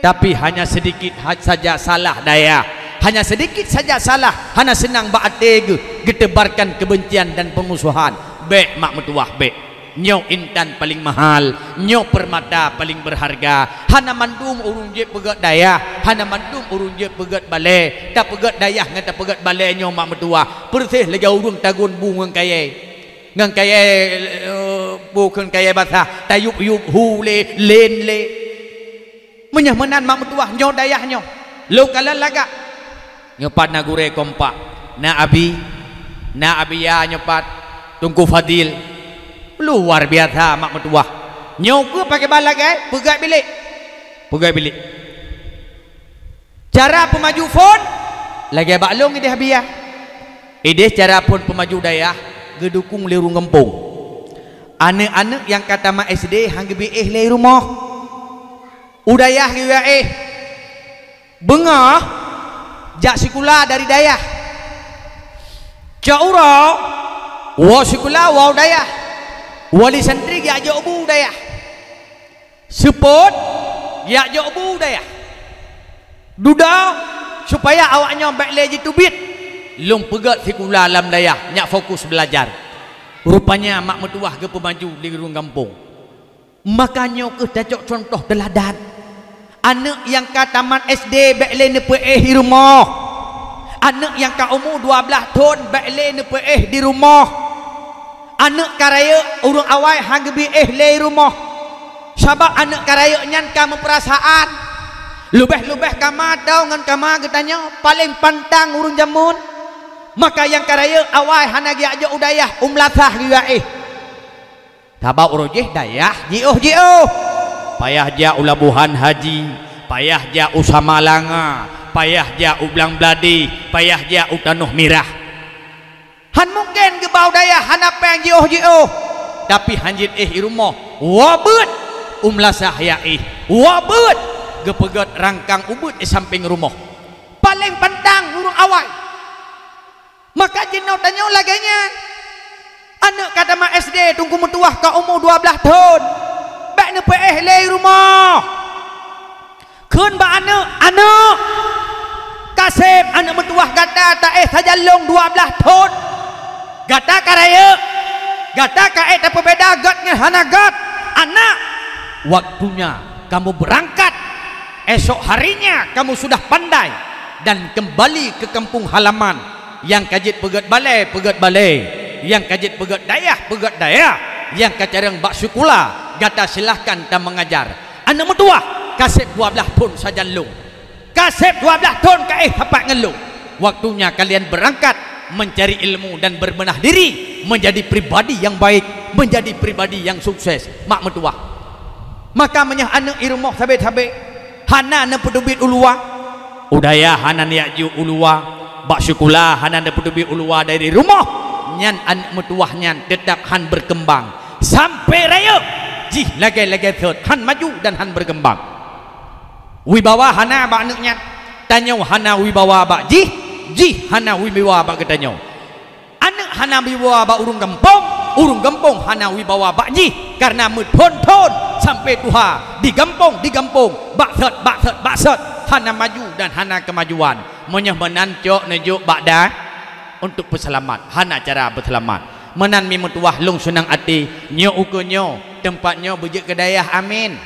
tapi hanya sedikit saja salah daya hanya sedikit saja salah hana senang baate getebarkan kebencian dan permusuhan bek mak mertua bek nyo intan paling mahal nyo permata paling berharga hana mandum urung je pegat daya hana mandum urung je pegat balai tak pegat dayah ngata pegat balai nyo mak mertua persih lagi urung tagun bungang ngang kaya bukan kaya basah tayup yup hu le len le menyah menan mak mertua nyo dayah nyo lu kala laga nyopat na gure kompak na abi ya nyopat tungku Fadil luar biasa mak mertua nyoku pakai balagai pegat bilik cara pemaju phone lagi baklong ide habiah ide cara pun pemaju daya gedukung lirung kampung anak-anak yang kata mak SD hang gebi le rumah udayah giwa bengah jak sekolah dari dayah caura wa sekolah wa dayah wali santri ya jo bu dayah sepot ya jo bu dayah duda supaya awaknya baik lagi tubit long pegat sekolah alam dayah nyak fokus belajar rupanya mak mertuah ke pemaju di rumah kampung makanya ke cocok contoh teladan anak yang ke taman SD baik le di rumah anak yang ke umur 12 tahun baik le di rumah anak karaya urung awal hang le rumah sebab anak karaya nyan kamu perasaan lubeh kama tahu ngan kama katanya paling pantang urung jamun maka yang karaya awal hanagi aja udayah umlasah giwa tabau urujih dayah jioh payah ja ulabuhan haji payah ja usamalanga payah ja ublang bladi payah ja utanuh mirah han mungkin gebau dayah hanapeng jioh tapi hanjit rumah wabut umlasah ya wabut gepegat rangkang ubut di samping rumah paling pentang urung awal maka jenau tanya laganya anak kata mak SD tunggu mertuah ke umur 12 tahun baik ne le rumah keun ba anak kasep anak mertuah gata tak sajalong 12 tahun gata karaya gata ka apa beda gatnya hanagat anak waktunya kamu berangkat esok harinya kamu sudah pandai dan kembali ke kampung halaman yang kajit pegat balai yang kajit pegat dayah yang kacarang bak sekolah gata silahkan tak mengajar anak mertua kasep 12 tahun saja long kasep 12 tahun hapak ngelung waktunya kalian berangkat mencari ilmu dan berbenah diri menjadi pribadi yang baik menjadi pribadi yang sukses mak mertua maka menyah anak irumah sabe-sabe hana na pedubit ulua udaya hana niaju ulua bak sekolah hana na pedubit ulua dari rumah nyan anak mertuah nyan tetap han berkembang sampai raya jih lagi third han maju dan han berkembang wibawa hana bak anaknya tanya hana wibawa bak jih hana wibawa bak ketanya anak hana wibawa bak urung kampung hana wibawa bak jih karena methon sampai tuha di kampung bak third hana maju dan hana kemajuan menyah menancok nejuk bakda untuk berselamat hana cara berselamat menan mi mertuah long senang hati nyo ukunyo tempatnya bejek kedayah amin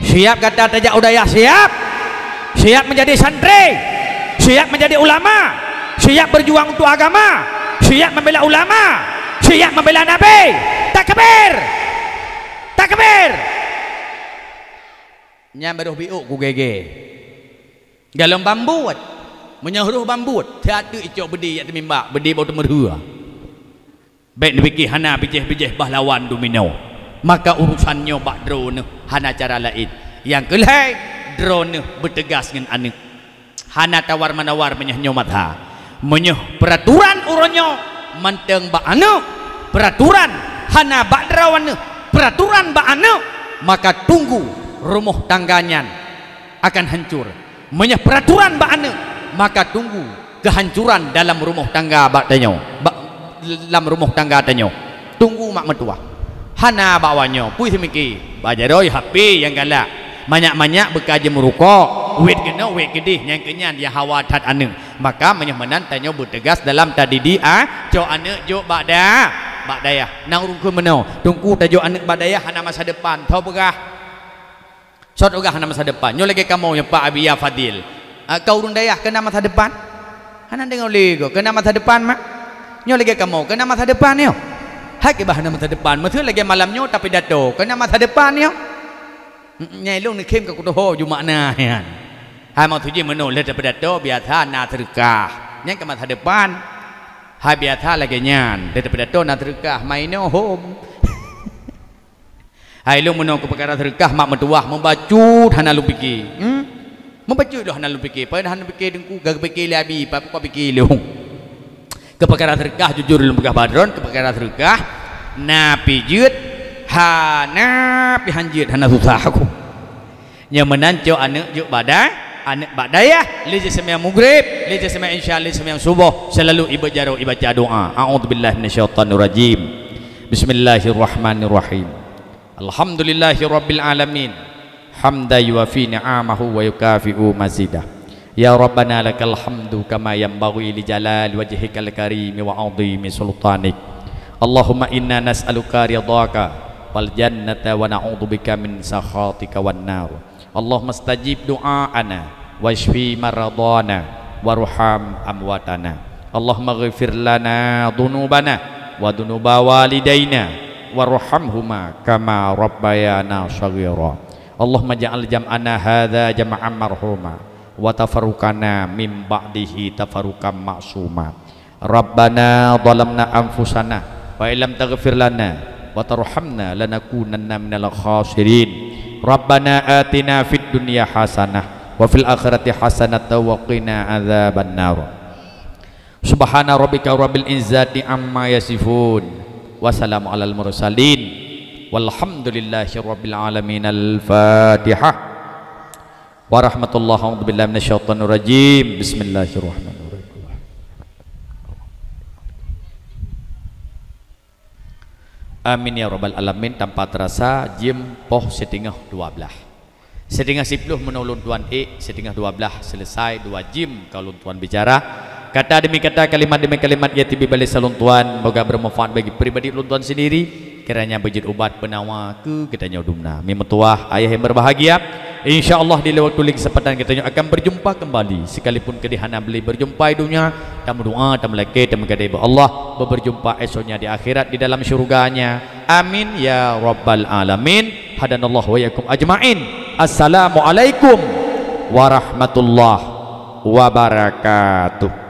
siap kata tajak udayah siap menjadi santri siap menjadi ulama siap berjuang untuk agama siap membela ulama siap membela nabi takbir nya beruh biuk ku gege galong bambut menyahuruh bambut teatu icok bedi yak temimba bedi bau temerhua baik nebiki hana bijeh bahlawan domino maka urusannya bak drone hana cara lain yang kelai drone bertegas dengan anak hana tawar menawar menyah nyomat menyah peraturan uronyo manteng bak anak peraturan hana bak drawan peraturan bak anak maka tunggu rumah tangganya akan hancur menyah peraturan bak anak maka tunggu kehancuran dalam rumah tangga bak tanyo dalam rumah tangga tanyo tunggu mak mertua hana bawanyo pui semiki bajaroi HP yang galak banyak bekaje merukok wet kena wet kedih yang kenyan dia hawatat anu maka menyamanan tanyo bertegas dalam tadidi co anak jo bakdaya nang urung ke menau tunggu tajo anak bakdaya hana masa depan tahu begah sot ogah hana masa depan nyo lagi kamu yang Pak Abiyah Fadil kau urung dayah kena masa depan hana dengar lego kena masa depan mak nyo lagi kamu kena masa depan yo hai ke bahana masa depan maksud lagi malamnya tapi dato kena masa depan yo Nyai long ni kem ka ku to ho ju makna ya. Hai mau tuji meno le daripada to biasa na terkah. Nyai ke masa depan. Hai biasa lagi nyan daripada to na terkah maino home. Hai long meno ku perkara terkah mak mentuah membacut hana lu fikir. Membacut dah hana lu fikir. Pada hana fikir dengku gag fikir labi pa ku fikir long. Ke perkara terkah jujur lu pegah badron ke perkara terkah na pijut hana pihanjit hana susah aku nya menanco anak juk badai anak badayah li sembahyang maghrib li sembahyang isya li sembahyang subuh selalu ibadah ibaca doa a'udzubillahi minasyaitonir rajim bismillahirrahmanirrahim alhamdulillahirabbil alamin hamda yuwafi ni'amahu wa yukafi'u mazidah ya rabbana lakal hamdu kama yanbaghi li jalali wajhikal karim wa 'azimi sultanik Allahumma inna nas'aluka ridhaka wal jannata wa na'udzubika min sakhatika wan nar Allahumma stajib du'aana washfi maradana warham amwatana Allahumma ghfir lana dhunubana wa dhunuba walidaina warhamhuma kama rabbayana shaghira Allahumma ja'al jam'ana hadza jam'an marhuma wa tafarruqana min ba'dihi tafarruqan ma'suma Rabbana dhalamna anfusana wa illam taghfir lana wa tarhamna lanakunanna minal khasirin Rabbana atina fid dunya hasanah wa fil akhirati hasanah wa qina adzaban nar Subhana rabbika rabbil izzati amma yasifun wa salamun alal mursalin walhamdulillahi rabbil alamin al-fatihah wa rahmatullahi wa billahi minasyaitonir rajim bismillahirrahmanirrahim Amin ya rabbal alamin. Tanpa terasa jam poh setengah 12 setengah 10 menolong tuan setengah 12 selesai 2 jam kalau tuan bicara kata demi kata kalimat demi kalimat ya tibi balik salun tuan moga bermanfaat bagi pribadi tuan sendiri kiranya bejit ubat penawa ke kitanya udumna memetuah ayah yang berbahagia insyaallah di lewat tulis kesempatan kita akan berjumpa kembali sekalipun kedihana beli berjumpa dunia tamu doa tamu lagi tamu gadai Allah berjumpa esoknya di akhirat di dalam syurganya amin ya rabbal alamin hadanallahu wa yakum ajmain assalamualaikum warahmatullahi wabarakatuh.